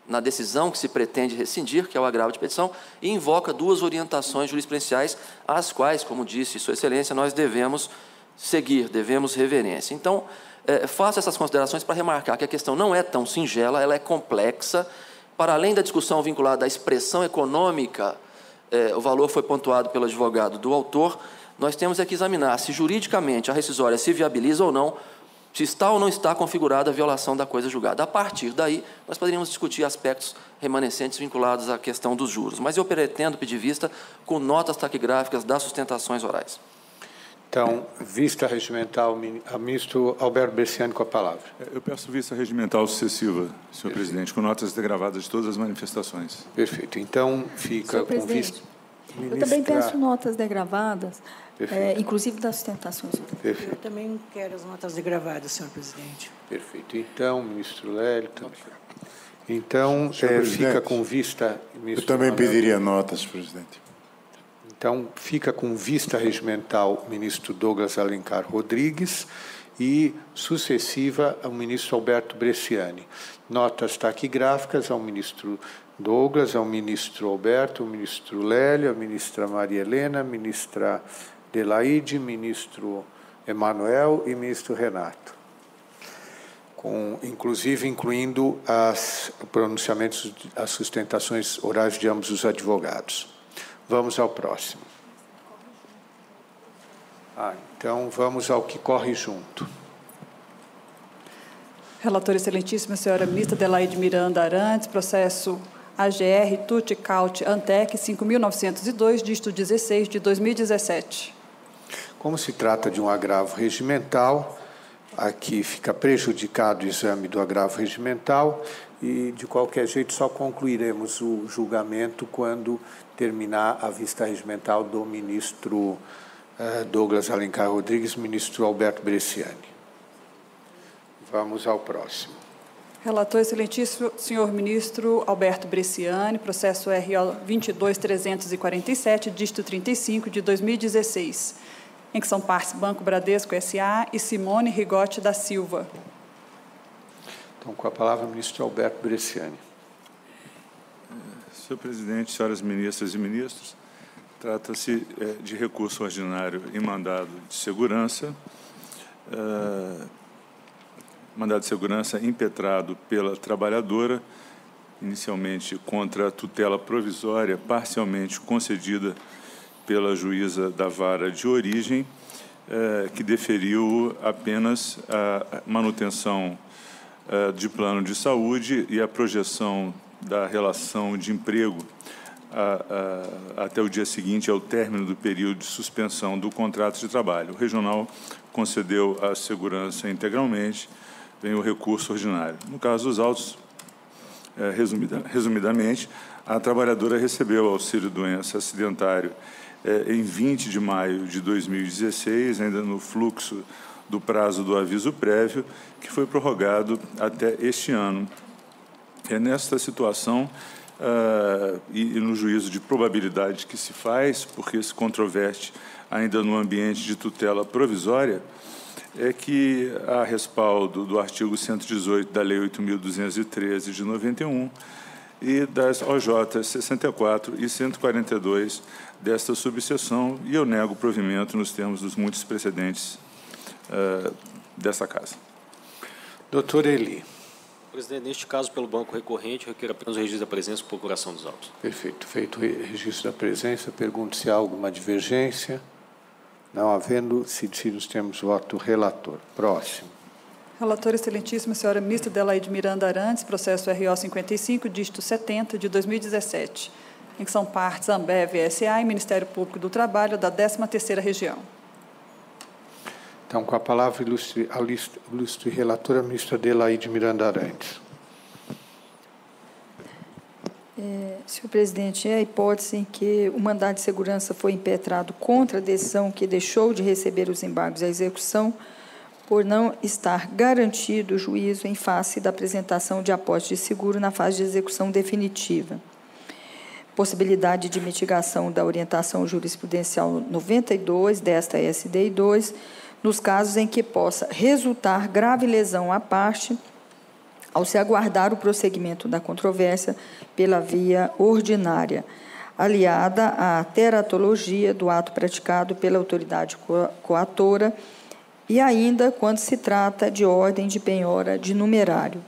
na decisão que se pretende rescindir, que é o agravo de petição, e invoca duas orientações jurisprudenciais, às quais, como disse Sua Excelência, nós devemos seguir, devemos reverência. Então, faço essas considerações para remarcar que a questão não é tão singela, ela é complexa. Para além da discussão vinculada à expressão econômica, o valor foi pontuado pelo advogado do autor, nós temos que examinar se juridicamente a rescisória se viabiliza ou não, se está ou não está configurada a violação da coisa julgada. A partir daí, nós poderíamos discutir aspectos remanescentes vinculados à questão dos juros. Mas eu pretendo pedir vista com notas taquigráficas das sustentações orais. Então, vista regimental, ministro Alberto Bresciani com a palavra. Eu peço vista regimental sucessiva, senhor presidente, com notas degravadas de todas as manifestações. Perfeito. Então, fica com vista... Eu também peço notas degravadas, inclusive das sustentações. Perfeito. Eu também quero as notas degravadas, senhor presidente. Perfeito. Então, ministro Lélio também. Então, fica com vista... Eu também pediria notas, presidente. Então, fica com vista regimental o ministro Douglas Alencar Rodrigues e sucessiva ao ministro Alberto Bresciani. Notas taquigráficas ao ministro Douglas, ao ministro Alberto, ao ministro Lélio, à ministra Maria Helena, à ministra Adelaide, ministro Emanuel e ministro Renato. Inclusive incluindo os pronunciamentos, as sustentações orais de ambos os advogados. Vamos ao próximo. Então, vamos ao que corre junto. Relatora excelentíssima, senhora ministra Adelaide Miranda Arantes, processo AGR Tutti Caute Antec 5.902, dígito 16 de 2017. Como se trata de um agravo regimental, aqui fica prejudicado o exame do agravo regimental e, de qualquer jeito, só concluiremos o julgamento quando terminar a vista regimental do ministro Douglas Alencar Rodrigues, ministro Alberto Bresciani. Vamos ao próximo. Relator excelentíssimo, senhor ministro Alberto Bresciani, processo RO 22.347, dígito 35 de 2016, em que são partes Banco Bradesco S.A. e Simone Rigotti da Silva. Então, com a palavra, o ministro Alberto Bresciani. Senhor presidente, senhoras ministras e ministros, trata-se de recurso ordinário em mandado de segurança, mandado de segurança impetrado pela trabalhadora, inicialmente contra a tutela provisória, parcialmente concedida pela juíza da vara de origem, que deferiu apenas a manutenção de plano de saúde e a projeção da relação de emprego até o dia seguinte ao término do período de suspensão do contrato de trabalho. O regional concedeu a segurança integralmente, vem o recurso ordinário. No caso dos autos, resumidamente, a trabalhadora recebeu o auxílio-doença acidentário em 20 de maio de 2016, ainda no fluxo do prazo do aviso prévio, que foi prorrogado até este ano. É nesta situação e no juízo de probabilidade que se faz, porque se controverte ainda no ambiente de tutela provisória, é que há respaldo do artigo 118 da Lei 8.213 de 91 e das OJ 64 e 142 desta subseção, e eu nego o provimento nos termos dos muitos precedentes dessa Casa. Doutor Eli. Presidente, neste caso, pelo banco recorrente, eu requeiro apenas o registro da presença e procuração dos autos. Perfeito. Feito o registro da presença, pergunto se há alguma divergência. Não havendo, se decide os termos do voto do relator. Próximo. Relatora excelentíssima, senhora ministra Adelaide Miranda Arantes, processo RO 55, dígito 70, de 2017, em que são partes a Ambev S.A. e Ministério Público do Trabalho da 13ª Região. Então, com a palavra, ilustre relatora, ministra Adelaide Miranda Arantes. Senhor presidente, é a hipótese em que o mandado de segurança foi impetrado contra a decisão que deixou de receber os embargos à execução por não estar garantido o juízo em face da apresentação de aporte de seguro na fase de execução definitiva. Possibilidade de mitigação da orientação jurisprudencial 92 desta SDI 2, nos casos em que possa resultar grave lesão à parte ao se aguardar o prosseguimento da controvérsia pela via ordinária, aliada à teratologia do ato praticado pela autoridade coatora e ainda quando se trata de ordem de penhora de numerário.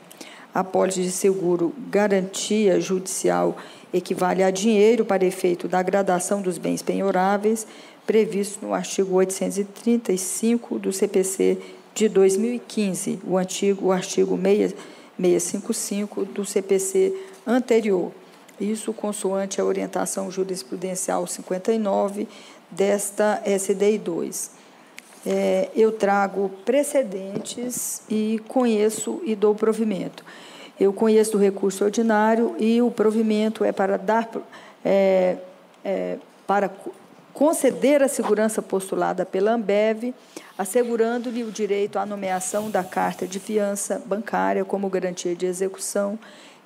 A apólice de seguro garantia judicial equivale a dinheiro para efeito da gradação dos bens penhoráveis, previsto no artigo 835 do CPC de 2015, o antigo artigo 655 do CPC anterior. Isso consoante a orientação jurisprudencial 59 desta SDI 2. Eu trago precedentes e conheço e dou provimento. Eu conheço do recurso ordinário e o provimento é para para conceder a segurança postulada pela Ambev, assegurando-lhe o direito à nomeação da carta de fiança bancária como garantia de execução,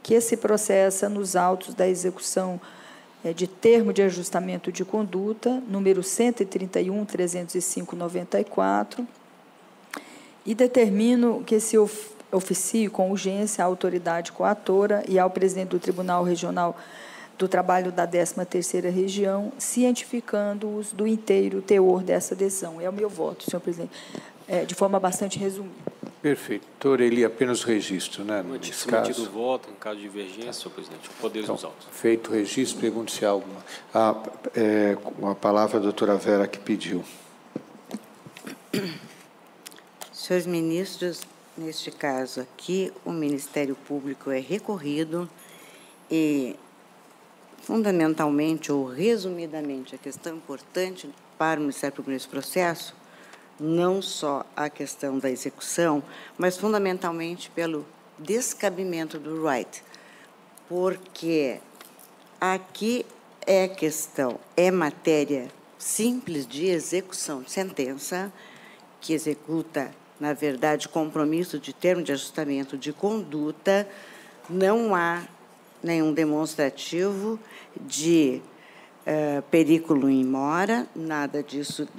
que se processa nos autos da execução de termo de ajustamento de conduta, número 131.305/94, e determino que se oficie com urgência à autoridade coatora e ao presidente do Tribunal Regional do Trabalho da 13ª Região, cientificando-os do inteiro teor dessa decisão. É o meu voto, senhor presidente, de forma bastante resumida. Perfeito. Doutor Eli, apenas o registro, né? Mantido o voto, em caso de divergência, senhor presidente, o poder dos autos. Feito o registro, pergunto se há alguma. Com a palavra, a doutora Vera, que pediu. Senhores ministros, neste caso aqui, o Ministério Público é recorrido e, fundamentalmente ou resumidamente, a questão importante para o Ministério Público nesse processo, não só a questão da execução, mas fundamentalmente pelo descabimento do right, porque aqui é matéria simples de execução de sentença, que executa, na verdade, compromisso de termo de ajustamento de conduta, não há nenhum demonstrativo de perigo in mora, nada disso,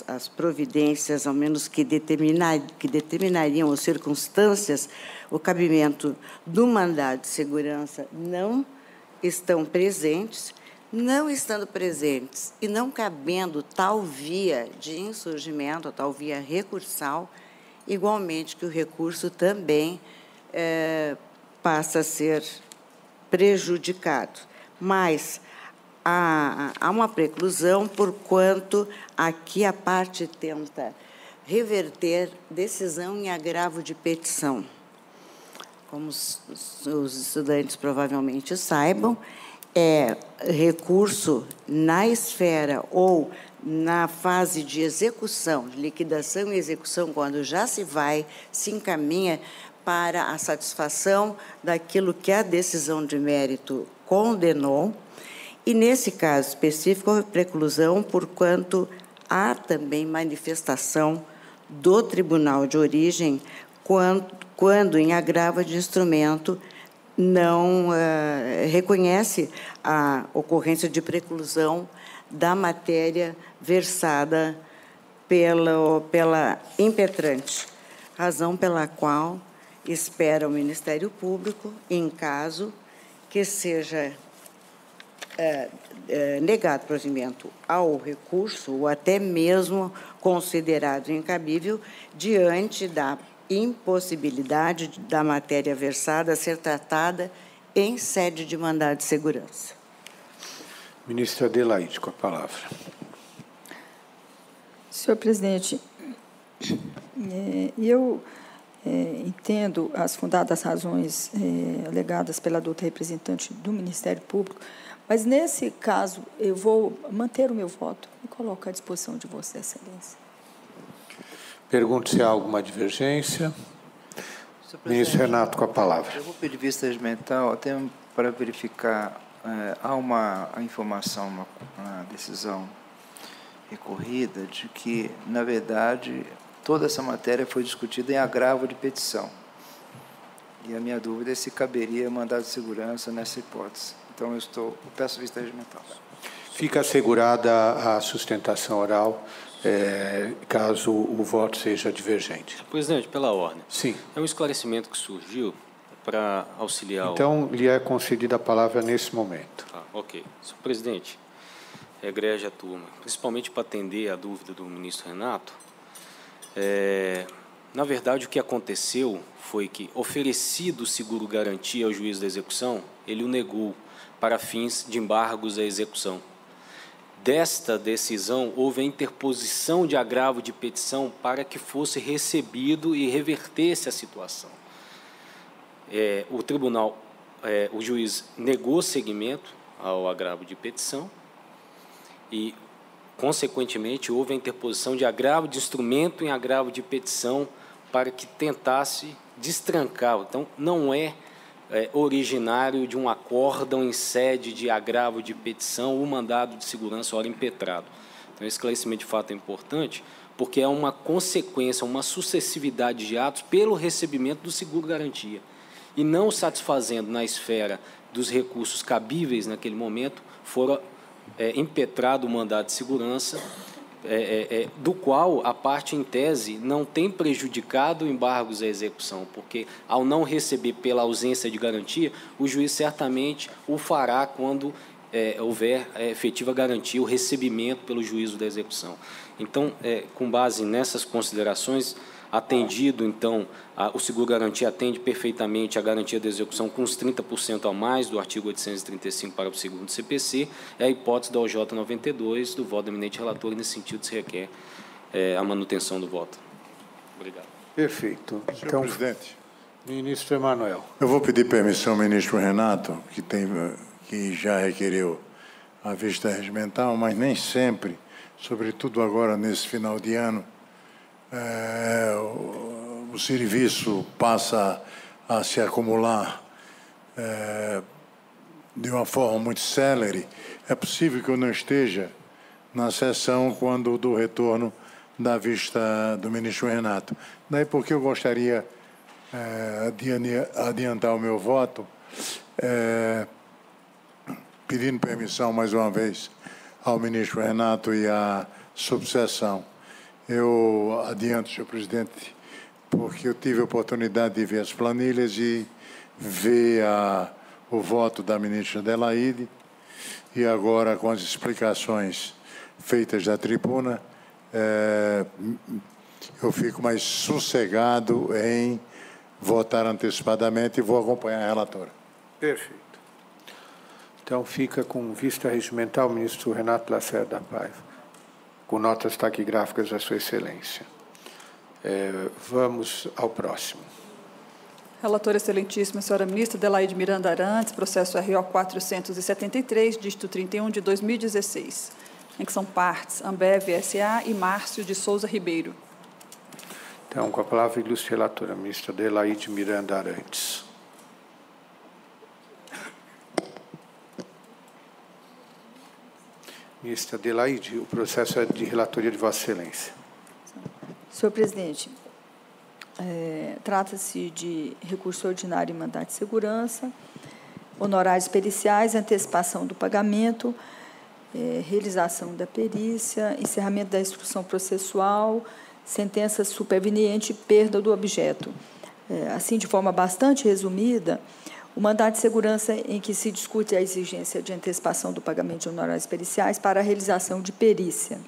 as providências, ao menos que determinariam as circunstâncias, o cabimento do mandado de segurança não estão presentes. Não estando presentes e não cabendo tal via de insurgimento, tal via recursal, igualmente que o recurso também passa a ser prejudicado. Mas há uma preclusão, porquanto aqui a parte tenta reverter decisão em agravo de petição. Como os estudantes provavelmente saibam, é recurso na esfera ou na fase de execução, liquidação e execução, quando já se encaminha para a satisfação daquilo que a decisão de mérito condenou, e, nesse caso específico, a preclusão, porquanto há também manifestação do tribunal de origem quando em agravo de instrumento, não reconhece a ocorrência de preclusão da matéria versada pela impetrante, razão pela qual espera o Ministério Público, em caso que seja negado provimento ao recurso, ou até mesmo considerado incabível, diante da impossibilidade da matéria versada ser tratada em sede de mandado de segurança. Ministra Adelaide, com a palavra. Senhor presidente, eu entendo as fundadas razões alegadas pela doutora representante do Ministério Público, mas, nesse caso, eu vou manter o meu voto e coloco à disposição de Vossa Excelência. Pergunto se há alguma divergência. Ministro Renato, com a palavra. Eu vou pedir vista regimental até para verificar. Há uma informação, uma decisão recorrida de que, na verdade, toda essa matéria foi discutida em agravo de petição. E a minha dúvida é se caberia mandado de segurança nessa hipótese. Então, eu peço vista regimental. Fica assegurada a sustentação oral, caso o voto seja divergente. Presidente, pela ordem. Sim. É um esclarecimento que surgiu para auxiliar... Então, lhe é concedida a palavra nesse momento. Ok. Senhor presidente, egrégia turma, principalmente para atender a dúvida do ministro Renato, na verdade, o que aconteceu foi que, oferecido o seguro-garantia ao juiz da execução, ele o negou para fins de embargos à execução. Desta decisão, houve a interposição de agravo de petição para que fosse recebido e revertesse a situação. O tribunal, o juiz negou seguimento ao agravo de petição e, consequentemente, houve a interposição de agravo de instrumento em agravo de petição para que tentasse destrancar. Então, não é originário de um acórdão em sede de agravo de petição ou mandado de segurança ora impetrado. Então, esse esclarecimento de fato é importante, porque é uma consequência, uma sucessividade de atos pelo recebimento do seguro-garantia. E não satisfazendo na esfera dos recursos cabíveis naquele momento, fora impetrado o mandado de segurança, do qual a parte em tese não tem prejudicado embargos à execução, porque ao não receber pela ausência de garantia, o juiz certamente o fará quando houver efetiva garantia, o recebimento pelo juízo da execução. Então, com base nessas considerações, atendido, então, o seguro-garantia atende perfeitamente a garantia da execução com os 30% a mais do artigo 835, parágrafo 2º do CPC, é a hipótese da OJ 92, do voto do eminente relator, e nesse sentido se requer a manutenção do voto. Obrigado. Perfeito. Senhor presidente. Ministro Emanuel. Eu vou pedir permissão ao ministro Renato, que já requereu a vista regimental, mas nem sempre, sobretudo agora nesse final de ano, o serviço passa a se acumular de uma forma muito célere. É possível que eu não esteja na sessão quando do retorno da vista do ministro Renato. Daí porque eu gostaria de adiantar o meu voto, pedindo permissão mais uma vez ao ministro Renato e à subseção. Eu adianto, senhor presidente, porque eu tive a oportunidade de ver as planilhas e ver o voto da ministra Adelaide, e agora, com as explicações feitas da tribuna, eu fico mais sossegado em votar antecipadamente e vou acompanhar a relatora. Perfeito. Então, fica com vista regimental o ministro Renato Lacerda Paiva, com notas taquigráficas da Sua Excelência. Vamos ao próximo. Relatora excelentíssima, senhora ministra Adelaide Miranda Arantes, processo RO 473, dígito 31 de 2016, em que são partes Ambev S.A. e Márcio de Souza Ribeiro. Então, com a palavra, ilustre relatora, ministra Adelaide Miranda Arantes. Ministra Adelaide, o processo é de relatoria de Vossa Excelência. Senhor presidente, trata-se de recurso ordinário e mandado de segurança, honorários periciais, antecipação do pagamento, realização da perícia, encerramento da instrução processual, sentença superveniente e perda do objeto. Assim, de forma bastante resumida, o mandado de segurança em que se discute a exigência de antecipação do pagamento de honorários periciais para a realização de perícia.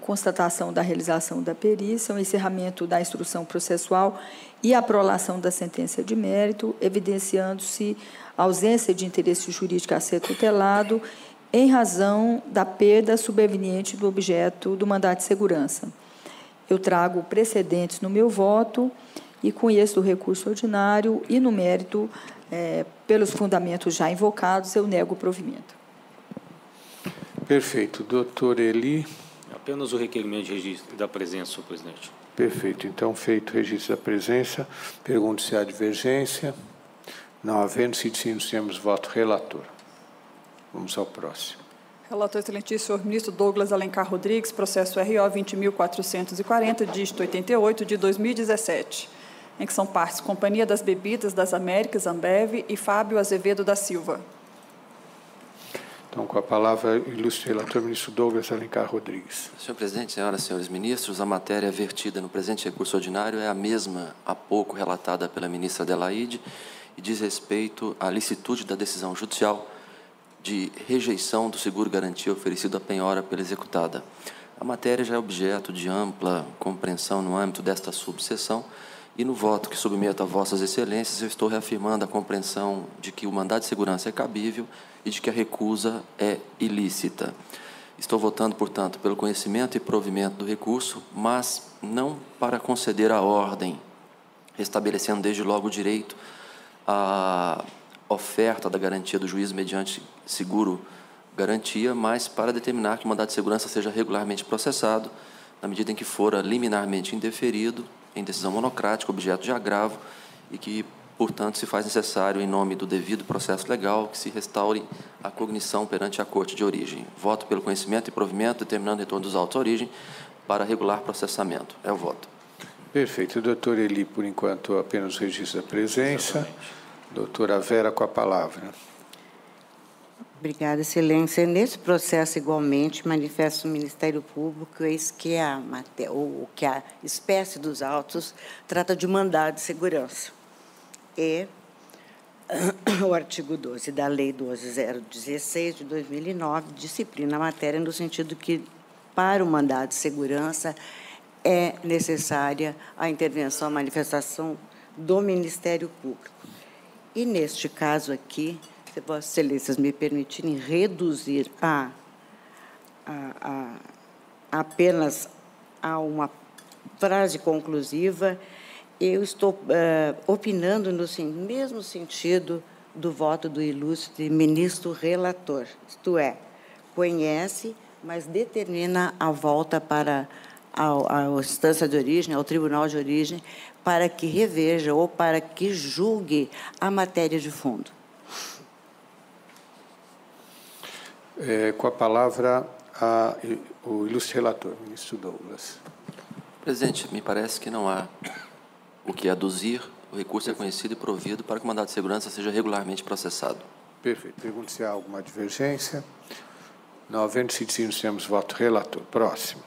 Constatação da realização da perícia, o encerramento da instrução processual e a prolação da sentença de mérito, evidenciando-se a ausência de interesse jurídico a ser tutelado em razão da perda superveniente do objeto do mandado de segurança. Eu trago precedentes no meu voto e conheço o recurso ordinário e, no mérito, pelos fundamentos já invocados, eu nego o provimento. Perfeito. Doutor Eli. Apenas o requerimento de registro da presença, senhor presidente. Perfeito. Então, feito o registro da presença, pergunto se há divergência. Não havendo, se temos voto relator. Vamos ao próximo. Relator excelentíssimo, senhor ministro Douglas Alencar Rodrigues, processo RO 20.440, dígito 88, de 2017, em que são partes Companhia das Bebidas das Américas, Ambev, e Fábio Azevedo da Silva. Então, com a palavra, ilustre relator, ministro Douglas Alencar Rodrigues. Senhor presidente, senhoras e senhores ministros, a matéria vertida no presente recurso ordinário é a mesma há pouco relatada pela ministra Adelaide e diz respeito à licitude da decisão judicial de rejeição do seguro-garantia oferecido à penhora pela executada. A matéria já é objeto de ampla compreensão no âmbito desta subseção e no voto que submeto a vossas excelências eu estou reafirmando a compreensão de que o mandado de segurança é cabível e de que a recusa é ilícita. Estou votando, portanto, pelo conhecimento e provimento do recurso, mas não para conceder a ordem, estabelecendo desde logo o direito à oferta da garantia do juiz mediante seguro-garantia, mas para determinar que o mandado de segurança seja regularmente processado, na medida em que fora liminarmente indeferido, em decisão monocrática, objeto de agravo, e que, portanto, se faz necessário, em nome do devido processo legal, que se restaure a cognição perante a Corte de origem. Voto pelo conhecimento e provimento, determinando o retorno dos autos à origem para regular processamento. É o voto. Perfeito. Doutor Eli, por enquanto, apenas o registro da presença. Exatamente. Doutora Vera, com a palavra. Obrigada, excelência. Nesse processo, igualmente, manifesta o Ministério Público que a espécie dos autos trata de mandado de segurança. E o artigo 12 da Lei 12.016, de 2009, disciplina a matéria no sentido que, para o mandado de segurança, é necessária a intervenção, a manifestação do Ministério Público. E, neste caso aqui, se Vossas Excelências me permitirem reduzir apenas a uma frase conclusiva, eu estou opinando no mesmo sentido do voto do ilustre ministro relator, isto é, conhece, mas determina a volta para a instância de origem, ao tribunal de origem, para que reveja ou para que julgue a matéria de fundo. Com a palavra, o ilustre relator, ministro Douglas. Presidente, me parece que não há o que aduzir. O recurso é conhecido e provido para que o mandado de segurança seja regularmente processado. Perfeito. Pergunto se há alguma divergência. Não havendo, se temos voto relator. Próximo.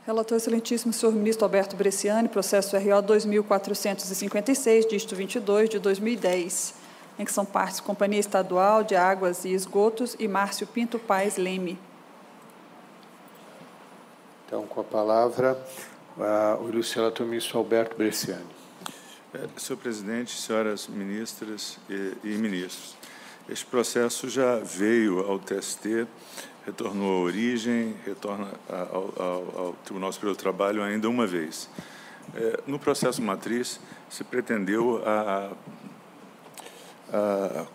Relator excelentíssimo, senhor ministro Alberto Bresciani, processo RO 2.456, dígito 22, de 2010, em que são partes Companhia Estadual de Águas e Esgotos e Márcio Pinto Paes Leme. Então, com a palavra, o ilustre relator ministro Alberto Bresciani. Senhor presidente, senhoras ministras e ministros, este processo já veio ao TST, retornou à origem, retorna ao Tribunal Superior do Trabalho ainda uma vez. No processo matriz, se pretendeu a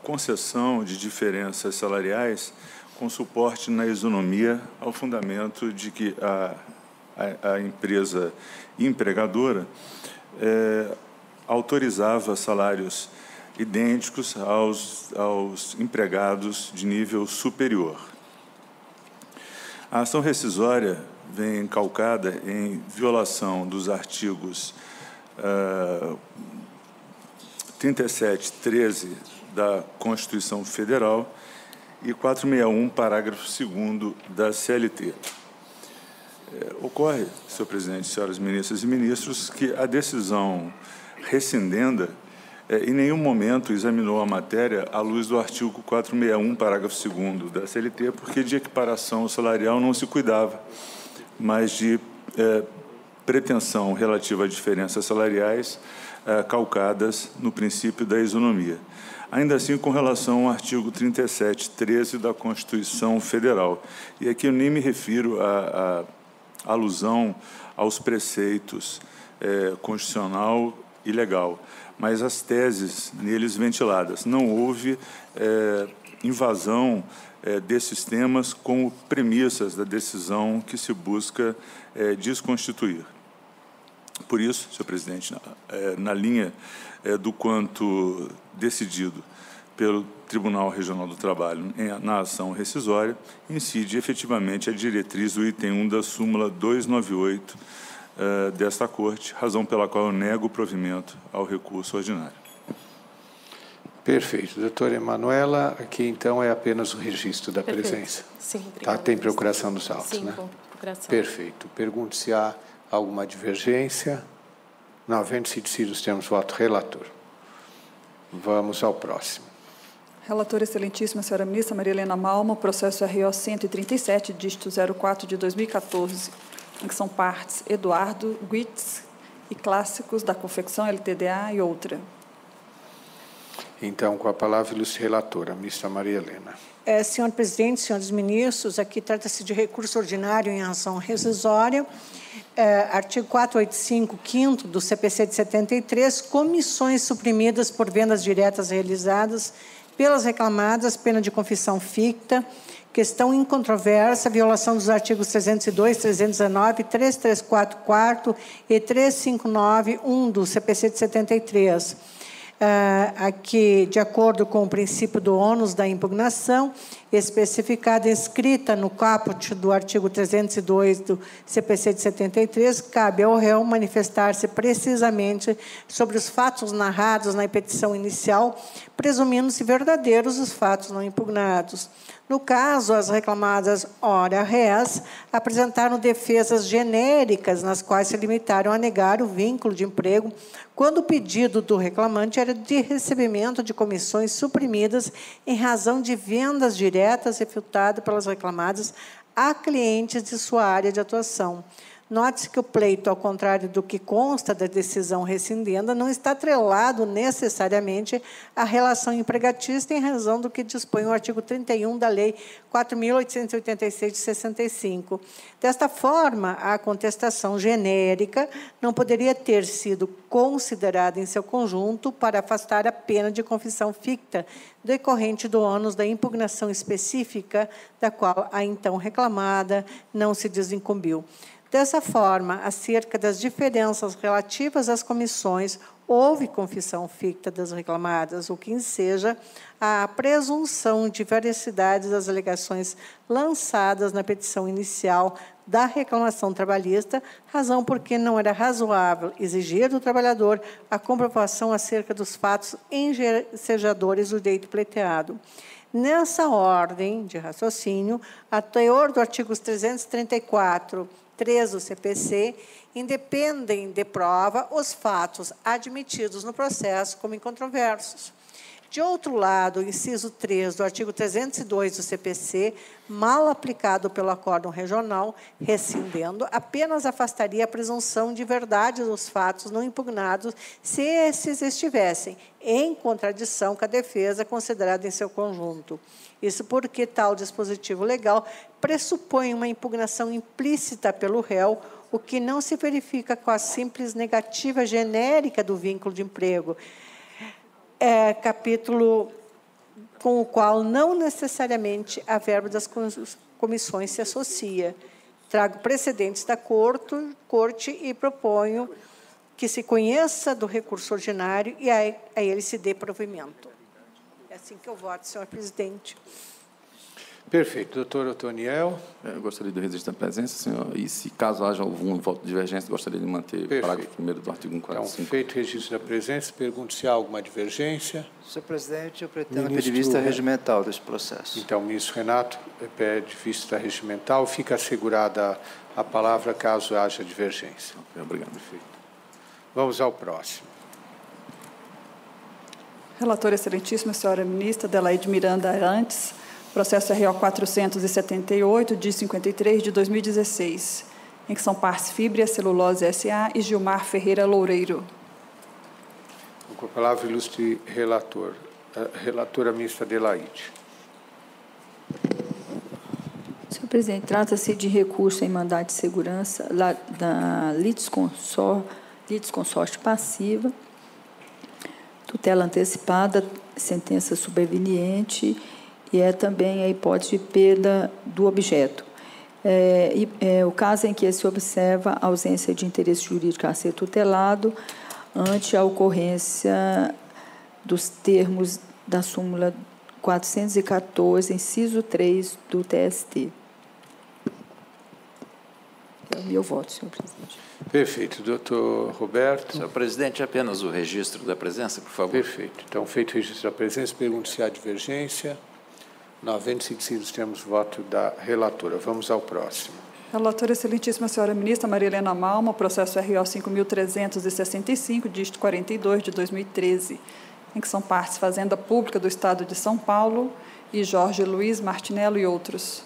concessão de diferenças salariais com suporte na isonomia ao fundamento de que a empresa empregadora autorizava salários idênticos aos empregados de nível superior. A ação rescisória vem calcada em violação dos artigos 37, 13 da Constituição Federal e 461, parágrafo 2º da CLT. Ocorre, senhor presidente, senhoras ministras e ministros, que a decisão rescindenda em nenhum momento examinou a matéria à luz do artigo 461, parágrafo 2º da CLT, porque de equiparação salarial não se cuidava, mas de pretensão relativa a diferenças salariais calcadas no princípio da isonomia. Ainda assim, com relação ao artigo 37, 13 da Constituição Federal. E aqui eu nem me refiro à alusão aos preceitos constitucional e legal, mas as teses neles ventiladas. Não houve invasão desses temas como premissas da decisão que se busca desconstituir. Por isso, senhor presidente, na linha do quanto decidido pelo Tribunal Regional do Trabalho na ação rescisória, incide efetivamente a diretriz do item 1 da súmula 298 desta Corte, razão pela qual eu nego o provimento ao recurso ordinário. Perfeito. Doutora Emanuela, aqui então é apenas o registro da presença. Sim, obrigada. Tá, tem procuração dos autos, sim, né? Procuração. Perfeito. Pergunto se há alguma divergência. Não havendo sido decididos, temos voto relator. Vamos ao próximo. Relatora excelentíssima senhora ministra Maria Helena Malma, processo RO 137, dígito 04 de 2014, em que são partes Eduardo, Guitz e Clássicos da Confecção LTDA e outra. Então, com a palavra, ilustre relatora, a ministra Maria Helena. Senhor presidente, senhores ministros, aqui trata-se de recurso ordinário em ação rescisória, artigo 485, 5º do CPC de 73, comissões suprimidas por vendas diretas realizadas pelas reclamadas, pena de confissão ficta, questão incontrovérsia, violação dos artigos 302, 319, 334, 4 e 359, 1 do CPC de 73. Aqui, de acordo com o princípio do ônus da impugnação, especificada e escrita no caput do artigo 302 do CPC de 73, cabe ao réu manifestar-se precisamente sobre os fatos narrados na petição inicial, presumindo-se verdadeiros os fatos não impugnados. No caso, as reclamadas ora res apresentaram defesas genéricas, nas quais se limitaram a negar o vínculo de emprego, quando o pedido do reclamante era de recebimento de comissões suprimidas em razão de vendas diretas efetuadas pelas reclamadas a clientes de sua área de atuação. Note-se que o pleito, ao contrário do que consta da decisão rescindenda, não está atrelado necessariamente à relação empregatista em razão do que dispõe o artigo 31 da Lei 4.886 de 65. Desta forma, a contestação genérica não poderia ter sido considerada em seu conjunto para afastar a pena de confissão ficta decorrente do ônus da impugnação específica, da qual a então reclamada não se desincumbiu. Dessa forma, acerca das diferenças relativas às comissões, houve confissão ficta das reclamadas, o que enseja a presunção de veracidade das alegações lançadas na petição inicial da reclamação trabalhista, razão porque não era razoável exigir do trabalhador a comprovação acerca dos fatos ensejadores do direito pleiteado. Nessa ordem de raciocínio, a teor do artigo 334, 3 do CPC, independem de prova os fatos admitidos no processo como incontroversos. De outro lado, o inciso 3 do artigo 302 do CPC, mal aplicado pelo acórdão regional, rescindendo, apenas afastaria a presunção de verdade dos fatos não impugnados se esses estivessem em contradição com a defesa considerada em seu conjunto. Isso porque tal dispositivo legal pressupõe uma impugnação implícita pelo réu, o que não se verifica com a simples negativa genérica do vínculo de emprego. Capítulo com o qual não necessariamente a verba das comissões se associa. Trago precedentes da Corte e proponho que se conheça do recurso ordinário e a ele se dê provimento. É assim que eu voto, senhor presidente. Perfeito. Doutor Otoniel. Eu gostaria do registro da presença, senhor, e se caso haja algum voto de divergência, gostaria de manter o parágrafo 1º do artigo 145. Então, feito o registro da presença, pergunto se há alguma divergência. Senhor presidente, eu pretendo pedir vista regimental desse processo. Então, o ministro Renato pede vista regimental. Fica assegurada a palavra caso haja divergência. Obrigado. Perfeito. Vamos ao próximo. Relatora excelentíssima, senhora ministra Adelaide Miranda Arantes, processo RO 478, de 53, de 2016, em que são partes Fibria Celulose S.A. e Gilmar Ferreira Loureiro. Com a palavra, ilustre relator. Relatora ministra Adelaide. Senhor presidente, trata-se de recurso em mandado de segurança da litisconsórcio passiva, tutela antecipada, sentença superveniente, e é também a hipótese de perda do objeto. O caso em que se observa a ausência de interesse jurídico a ser tutelado ante a ocorrência dos termos da súmula 414, inciso 3 do TST. É o meu voto, senhor presidente. Perfeito. Doutor Roberto. Senhor presidente, apenas o registro da presença, por favor. Perfeito. Então, feito o registro da presença, pergunto se há divergência. Não havendo seguidos, temos voto da relatora. Vamos ao próximo. Relatora excelentíssima senhora ministra Maria Helena Malma, processo RO 5.365, dígito 42, de 2013, em que são partes Fazenda Pública do Estado de São Paulo e Jorge Luiz Martinello e outros.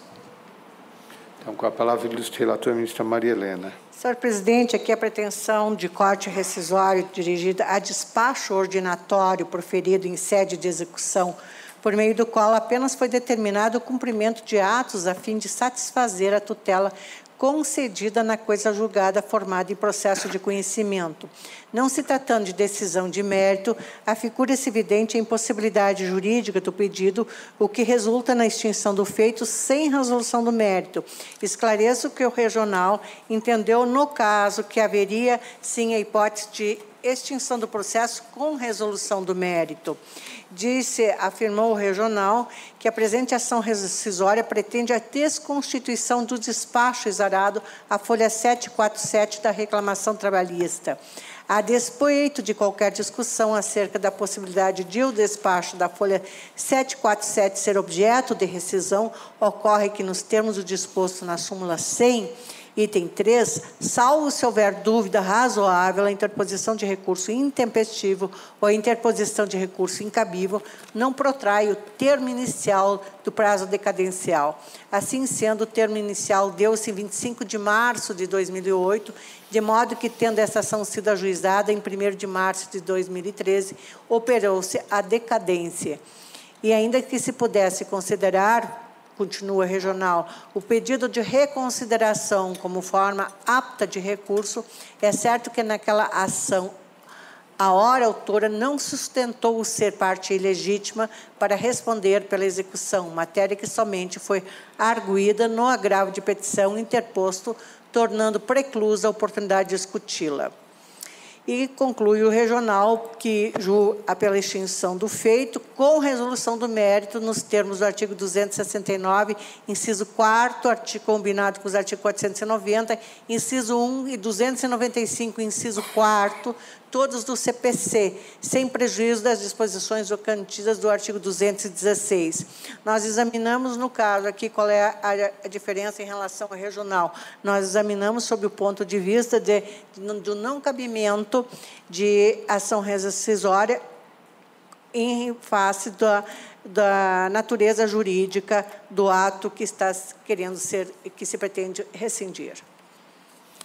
Então, com a palavra, ilustre relatora ministra Maria Helena. Senhor presidente, aqui a pretensão de corte rescisório dirigida a despacho ordinatório proferido em sede de execução, por meio do qual apenas foi determinado o cumprimento de atos a fim de satisfazer a tutela concedida na coisa julgada formada em processo de conhecimento. Não se tratando de decisão de mérito, afigura-se evidente a impossibilidade jurídica do pedido, o que resulta na extinção do feito sem resolução do mérito. Esclareço que o regional entendeu no caso que haveria, sim, a hipótese de extinção do processo com resolução do mérito. Afirmou o regional que a presente ação rescisória pretende a desconstituição do despacho exarado à folha 747 da reclamação trabalhista. A despeito de qualquer discussão acerca da possibilidade de o despacho da folha 747 ser objeto de rescisão, ocorre que, nos termos do disposto na súmula 100, item 3, salvo se houver dúvida razoável, a interposição de recurso intempestivo ou a interposição de recurso incabível não protrai o termo inicial do prazo decadencial. Assim sendo, o termo inicial deu-se em 25 de março de 2008, de modo que, tendo essa ação sido ajuizada em 1º de março de 2013, operou-se a decadência. E ainda que se pudesse considerar, continua regional, o pedido de reconsideração como forma apta de recurso, é certo que naquela ação a hora autora não sustentou o ser parte ilegítima para responder pela execução, matéria que somente foi arguída no agravo de petição interposto, tornando preclusa a oportunidade de discuti-la. E conclui o regional que, pela extinção do feito, com resolução do mérito, nos termos do artigo 269, inciso 4º, artigo combinado com os artigos 490, inciso 1 e 295, inciso 4º, todos do CPC, sem prejuízo das disposições contidas do artigo 216. Nós examinamos, no caso aqui, qual é a diferença em relação ao regional. Nós examinamos sob o ponto de vista do não cabimento de ação rescisória em face da natureza jurídica do ato que está querendo que se pretende rescindir.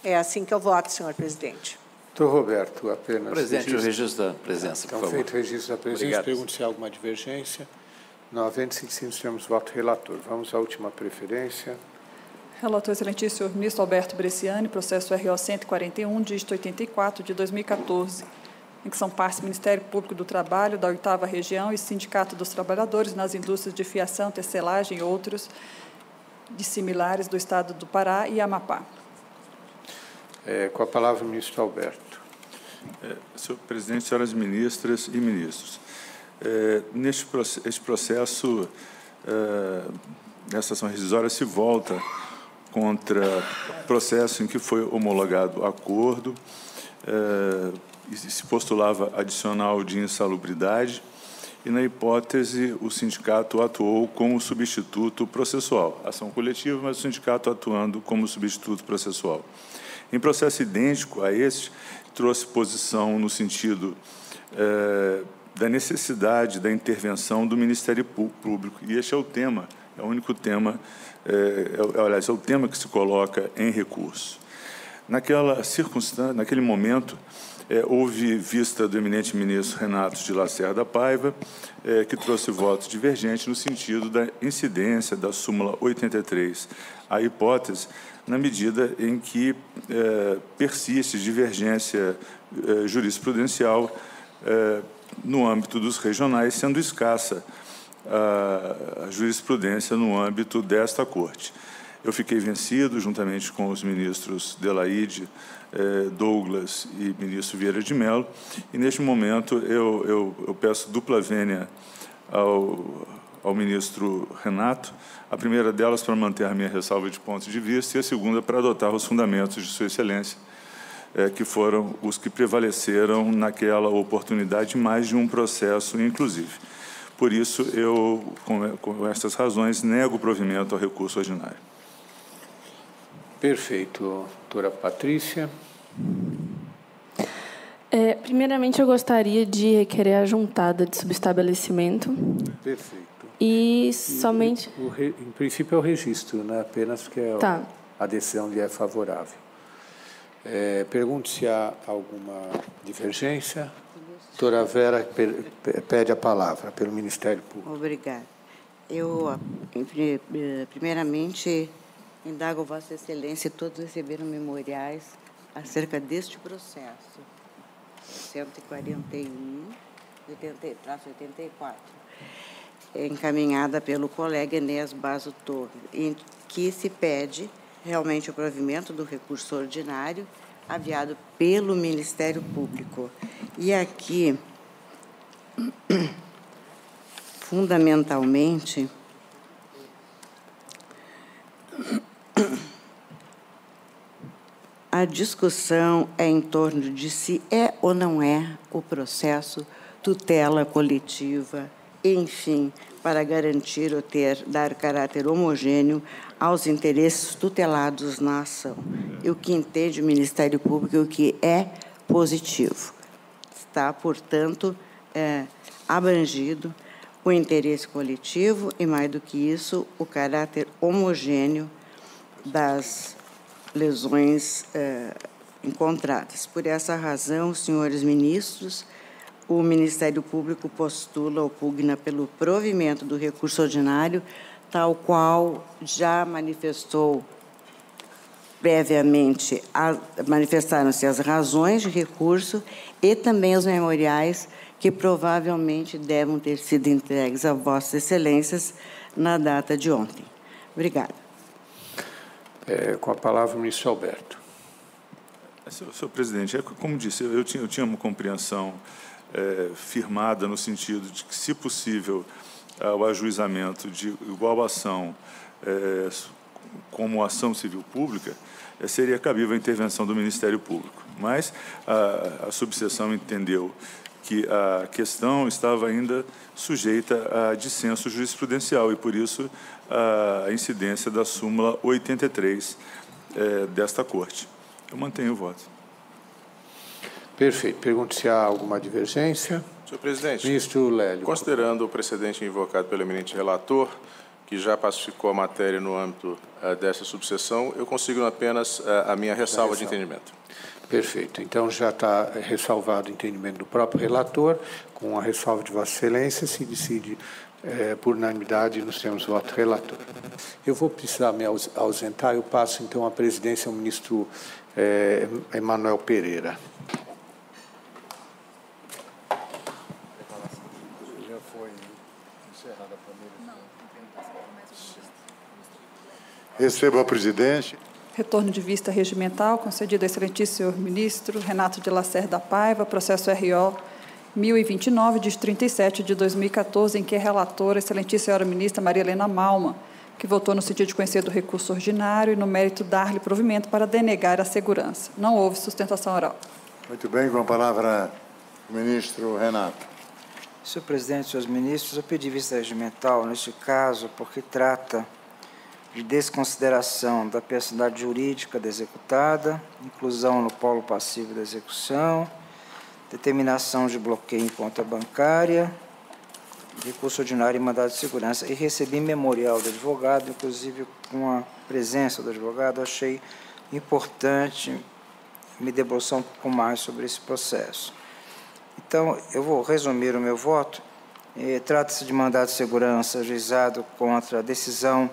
É assim que eu voto, senhor presidente. Doutor Roberto, apenas... Presidente, o registro da presença, por favor. Feito o registro da presença, Obrigado. Pergunto se há alguma divergência. Não havendo sido temos voto relator. Vamos à última preferência. Relator excelentíssimo, senhor ministro Alberto Bresciani, processo RO 141, dígito 84, de 2014, em que são partes Ministério Público do Trabalho, da 8ª Região e Sindicato dos Trabalhadores nas indústrias de fiação, tecelagem e outros dissimilares do Estado do Pará e Amapá. Com a palavra, o ministro Alberto. Senhor presidente, senhoras ministras e ministros, este processo, nessa ação rescisória, se volta contra o processo em que foi homologado acordo, e se postulava adicional de insalubridade, e, na hipótese, o sindicato atuou como substituto processual. Ação coletiva, mas o sindicato atuando como substituto processual. Em processo idêntico a este, trouxe posição no sentido da necessidade da intervenção do Ministério Público. E este é o tema, é o único tema, aliás, é o tema que se coloca em recurso. Naquela circunstância, naquele momento, houve vista do eminente ministro Renato de Lacerda Paiva, que trouxe voto divergente no sentido da incidência da súmula 83, a hipótese, na medida em que persiste divergência jurisprudencial no âmbito dos regionais, sendo escassa a jurisprudência no âmbito desta Corte. Eu fiquei vencido, juntamente com os ministros Delaide, Douglas e ministro Vieira de Mello, e, neste momento, eu peço dupla vênia ao ministro Renato, a primeira delas para manter a minha ressalva de ponto de vista e a segunda para adotar os fundamentos de Sua Excelência, que foram os que prevaleceram naquela oportunidade, mais de um processo, inclusive. Por isso, eu, com estas razões, nego o provimento ao recurso ordinário. Perfeito. Doutora Patrícia. Primeiramente, eu gostaria de requerer a juntada de subestabelecimento. Perfeito. E somente... Em princípio, é o registro, né? Apenas porque a decisão lhe é favorável. Pergunto se há alguma divergência. Doutora Vera pede a palavra pelo Ministério Público. Obrigada. Eu, primeiramente, indago Vossa Excelência e todos receberam memoriais acerca deste processo, 141/84, encaminhada pelo colega Enéas Basso Torres, em que se pede realmente o provimento do recurso ordinário aviado pelo Ministério Público. E aqui, fundamentalmente, a discussão é em torno de se é ou não é o processo tutela coletiva, enfim, para garantir ou dar caráter homogêneo aos interesses tutelados na ação. E o que entende o Ministério Público é o que é positivo. Está, portanto, abrangido o interesse coletivo e, mais do que isso, o caráter homogêneo das lesões encontradas. Por essa razão, senhores ministros, o Ministério Público postula ou pugna pelo provimento do recurso ordinário, tal qual já manifestou previamente, manifestaram-se as razões de recurso e também os memoriais que provavelmente devem ter sido entregues a Vossas Excelências na data de ontem. Obrigada. Com a palavra, o ministro Alberto. Senhor presidente, como disse, eu tinha uma compreensão firmada no sentido de que, se possível, o ajuizamento de igual ação como ação civil pública, seria cabível a intervenção do Ministério Público. Mas a subseção entendeu que a questão estava ainda sujeita a dissenso jurisprudencial e, por isso, a incidência da súmula 83 desta Corte. Eu mantenho o voto. Perfeito. Pergunto se há alguma divergência. Senhor presidente, ministro Lélio. Considerando o precedente invocado pelo eminente relator, que já pacificou a matéria no âmbito dessa subseção, eu consigo apenas a minha ressalva de entendimento. Perfeito. Então, já está ressalvado o entendimento do próprio relator, com a ressalva de Vossa Excelência, se decide Por unanimidade, nós temos voto relator. Eu vou precisar me ausentar, eu passo então a presidência ao ministro Emanuel Pereira. Já foi encerrada a primeira. Recebo a presidente. Retorno de vista regimental, concedido ao excelentíssimo senhor ministro Renato de Lacerda Paiva, processo RO 1029, de 37 de 2014, em que é relatora a excelentíssima senhora ministra Maria Helena Malman, que votou no sentido de conhecer do recurso ordinário e no mérito dar-lhe provimento para denegar a segurança. Não houve sustentação oral. Muito bem, com a palavra o ministro Renato. Senhor presidente, senhores ministros, eu pedi vista regimental neste caso porque trata de desconsideração da personalidade jurídica da executada, inclusão no polo passivo da execução, determinação de bloqueio em conta bancária, recurso ordinário e mandado de segurança. E recebi memorial do advogado, inclusive com a presença do advogado, achei importante me debruçar um pouco mais sobre esse processo. Então, eu vou resumir o meu voto. Trata-se de mandado de segurança ajuizado contra a decisão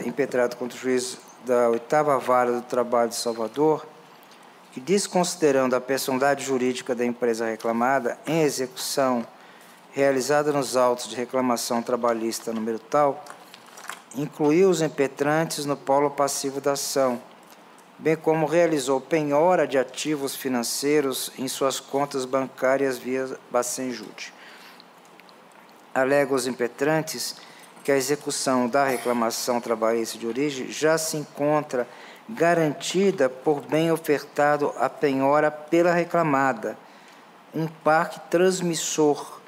impetrado contra o juiz da 8ª Vara do Trabalho de Salvador, que, desconsiderando a personalidade jurídica da empresa reclamada em execução realizada nos autos de reclamação trabalhista número tal, incluiu os impetrantes no polo passivo da ação, bem como realizou penhora de ativos financeiros em suas contas bancárias via Bacenjude. Alega os impetrantes que a execução da reclamação trabalhista de origem já se encontra garantida por bem ofertado à penhora pela reclamada, um parque transmissor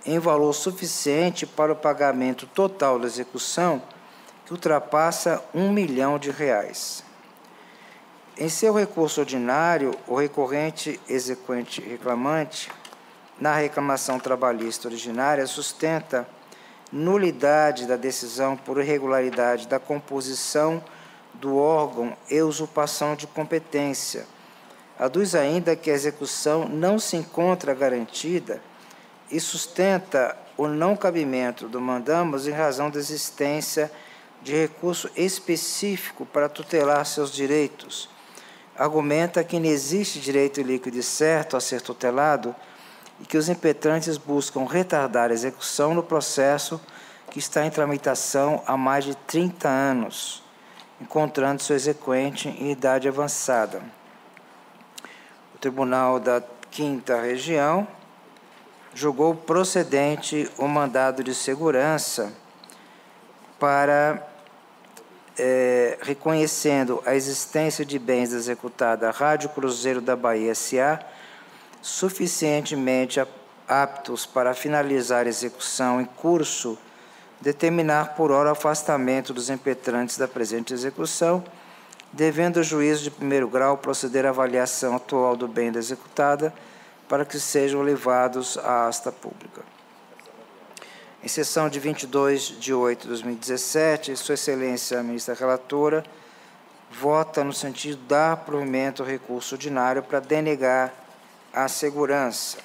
em valor suficiente para o pagamento total da execução, que ultrapassa R$1 milhão. Em seu recurso ordinário, o recorrente exequente reclamante, na reclamação trabalhista originária, sustenta nulidade da decisão por irregularidade da composição do órgão e usurpação de competência. Aduz ainda que a execução não se encontra garantida e sustenta o não cabimento do mandamos em razão da existência de recurso específico para tutelar seus direitos. Argumenta que não existe direito líquido e certo a ser tutelado e que os impetrantes buscam retardar a execução no processo que está em tramitação há mais de 30 anos, encontrando seu exequente em idade avançada. O Tribunal da 5ª Região julgou procedente o mandado de segurança para, reconhecendo a existência de bens da executada Rádio Cruzeiro da Bahia S.A., suficientemente aptos para finalizar a execução em curso, determinar por hora o afastamento dos impetrantes da presente execução, devendo o juízo de primeiro grau proceder à avaliação atual do bem da executada para que sejam levados à asta pública. Em sessão de 22 de 8 de 2017, Sua Excelência a ministra relatora vota no sentido de dar provimento ao recurso ordinário para denegar a segurança.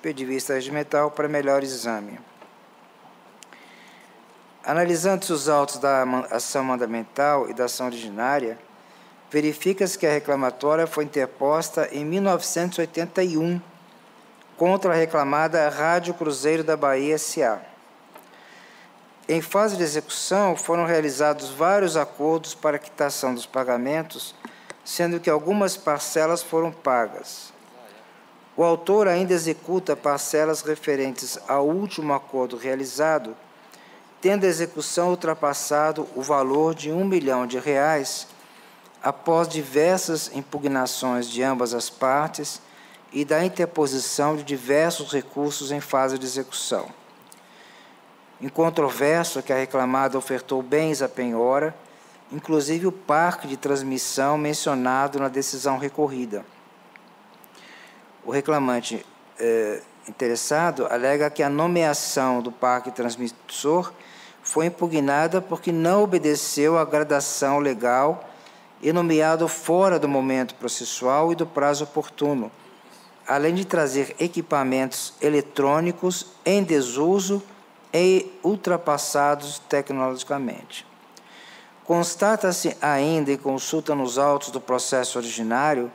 Pedi vista regimental para melhor exame. Analisando-se os autos da ação mandamental e da ação originária, verifica-se que a reclamatória foi interposta em 1981 contra a reclamada Rádio Cruzeiro da Bahia S.A. Em fase de execução, foram realizados vários acordos para a quitação dos pagamentos, sendo que algumas parcelas foram pagas. O autor ainda executa parcelas referentes ao último acordo realizado, tendo a execução ultrapassado o valor de R$1 milhão, após diversas impugnações de ambas as partes e da interposição de diversos recursos em fase de execução. Incontroverso que a reclamada ofertou bens à penhora, inclusive o parque de transmissão mencionado na decisão recorrida. O reclamante interessado alega que a nomeação do parque transmissor foi impugnada porque não obedeceu à gradação legal e nomeado fora do momento processual e do prazo oportuno, além de trazer equipamentos eletrônicos em desuso e ultrapassados tecnologicamente. Constata-se ainda, em consulta nos autos do processo originário,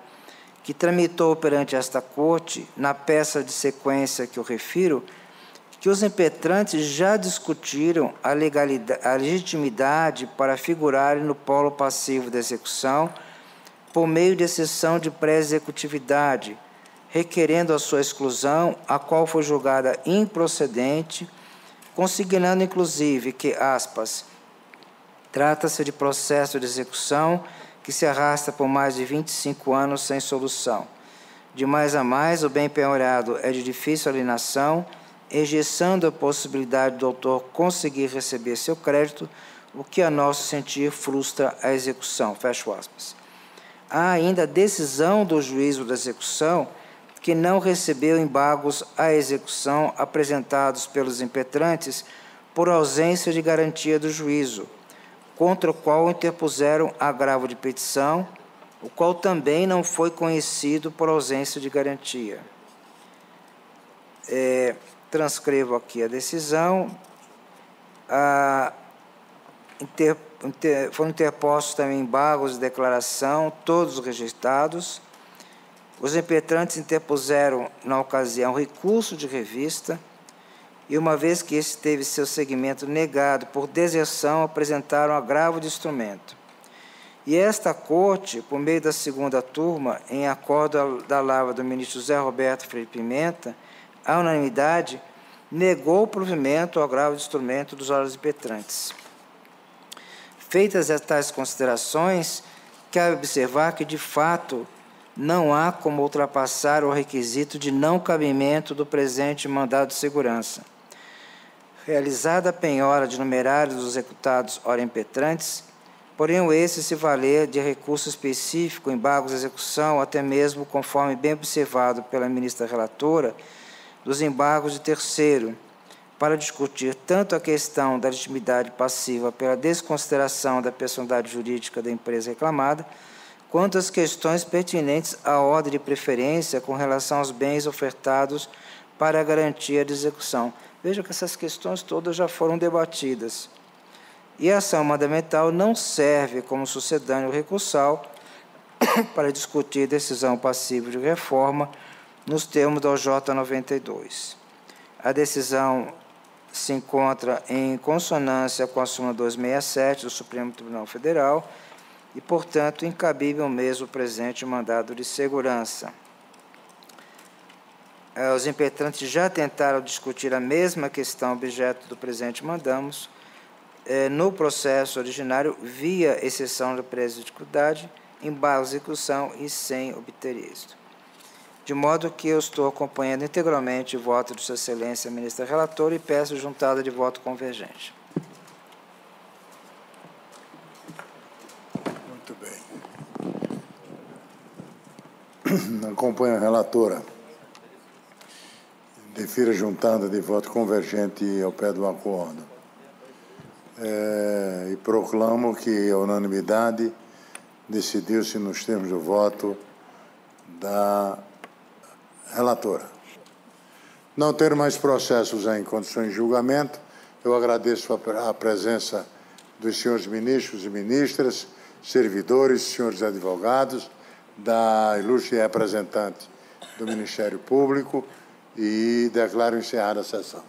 que tramitou perante esta Corte, na peça de sequência que eu refiro, que os impetrantes já discutiram a legitimidade para figurarem no polo passivo da execução por meio de exceção de pré-executividade, requerendo a sua exclusão, a qual foi julgada improcedente, consignando inclusive que, aspas, trata-se de processo de execução que se arrasta por mais de 25 anos sem solução. De mais a mais, o bem penhorado é de difícil alienação, engessando a possibilidade do autor conseguir receber seu crédito, o que, a nosso sentir, frustra a execução. Fecho aspas. Há ainda a decisão do juízo da execução que não recebeu embargos à execução apresentados pelos impetrantes por ausência de garantia do juízo, contra o qual interpuseram agravo de petição, o qual também não foi conhecido por ausência de garantia. Transcrevo aqui a decisão. Foram interpostos também embargos de declaração, todos rejeitados. Os impetrantes interpuseram, na ocasião, recurso de revista, e, uma vez que esse teve seu segmento negado por deserção, apresentaram agravo de instrumento. E esta Corte, por meio da segunda turma, em acordo da lavra do ministro José Roberto Freire Pimenta, à unanimidade, negou o provimento ao agravo de instrumento dos órgãos impetrantes. Feitas tais considerações, cabe observar que, de fato, não há como ultrapassar o requisito de não cabimento do presente mandado de segurança. Realizada a penhora de numerários dos executados ora impetrantes, porém esse se valer de recurso específico, embargos de execução, até mesmo, conforme bem observado pela ministra relatora, dos embargos de terceiro, para discutir tanto a questão da legitimidade passiva pela desconsideração da personalidade jurídica da empresa reclamada, quanto às questões pertinentes à ordem de preferência com relação aos bens ofertados para a garantia de execução. Veja que essas questões todas já foram debatidas. E a ação mandamental não serve como sucedâneo recursal para discutir decisão passiva de reforma nos termos da OJ 92. A decisão se encontra em consonância com a súmula 267 do Supremo Tribunal Federal e, portanto, incabível mesmo o presente mandado de segurança. Os impetrantes já tentaram discutir a mesma questão objeto do presente mandamos no processo originário via exceção da pré-executividade, embargo de execução e sem obter êxito. De modo que eu estou acompanhando integralmente o voto de Sua Excelência, ministra relatora, e peço juntada de voto convergente. Muito bem. Acompanho a relatora. Defiro a juntada de voto convergente ao pé do acordo. E proclamo que a unanimidade decidiu-se nos termos do voto da relatora. Não ter mais processos em condições de julgamento, eu agradeço a presença dos senhores ministros e ministras, servidores, senhores advogados, da ilustre representante do Ministério Público e declaro encerrada a sessão.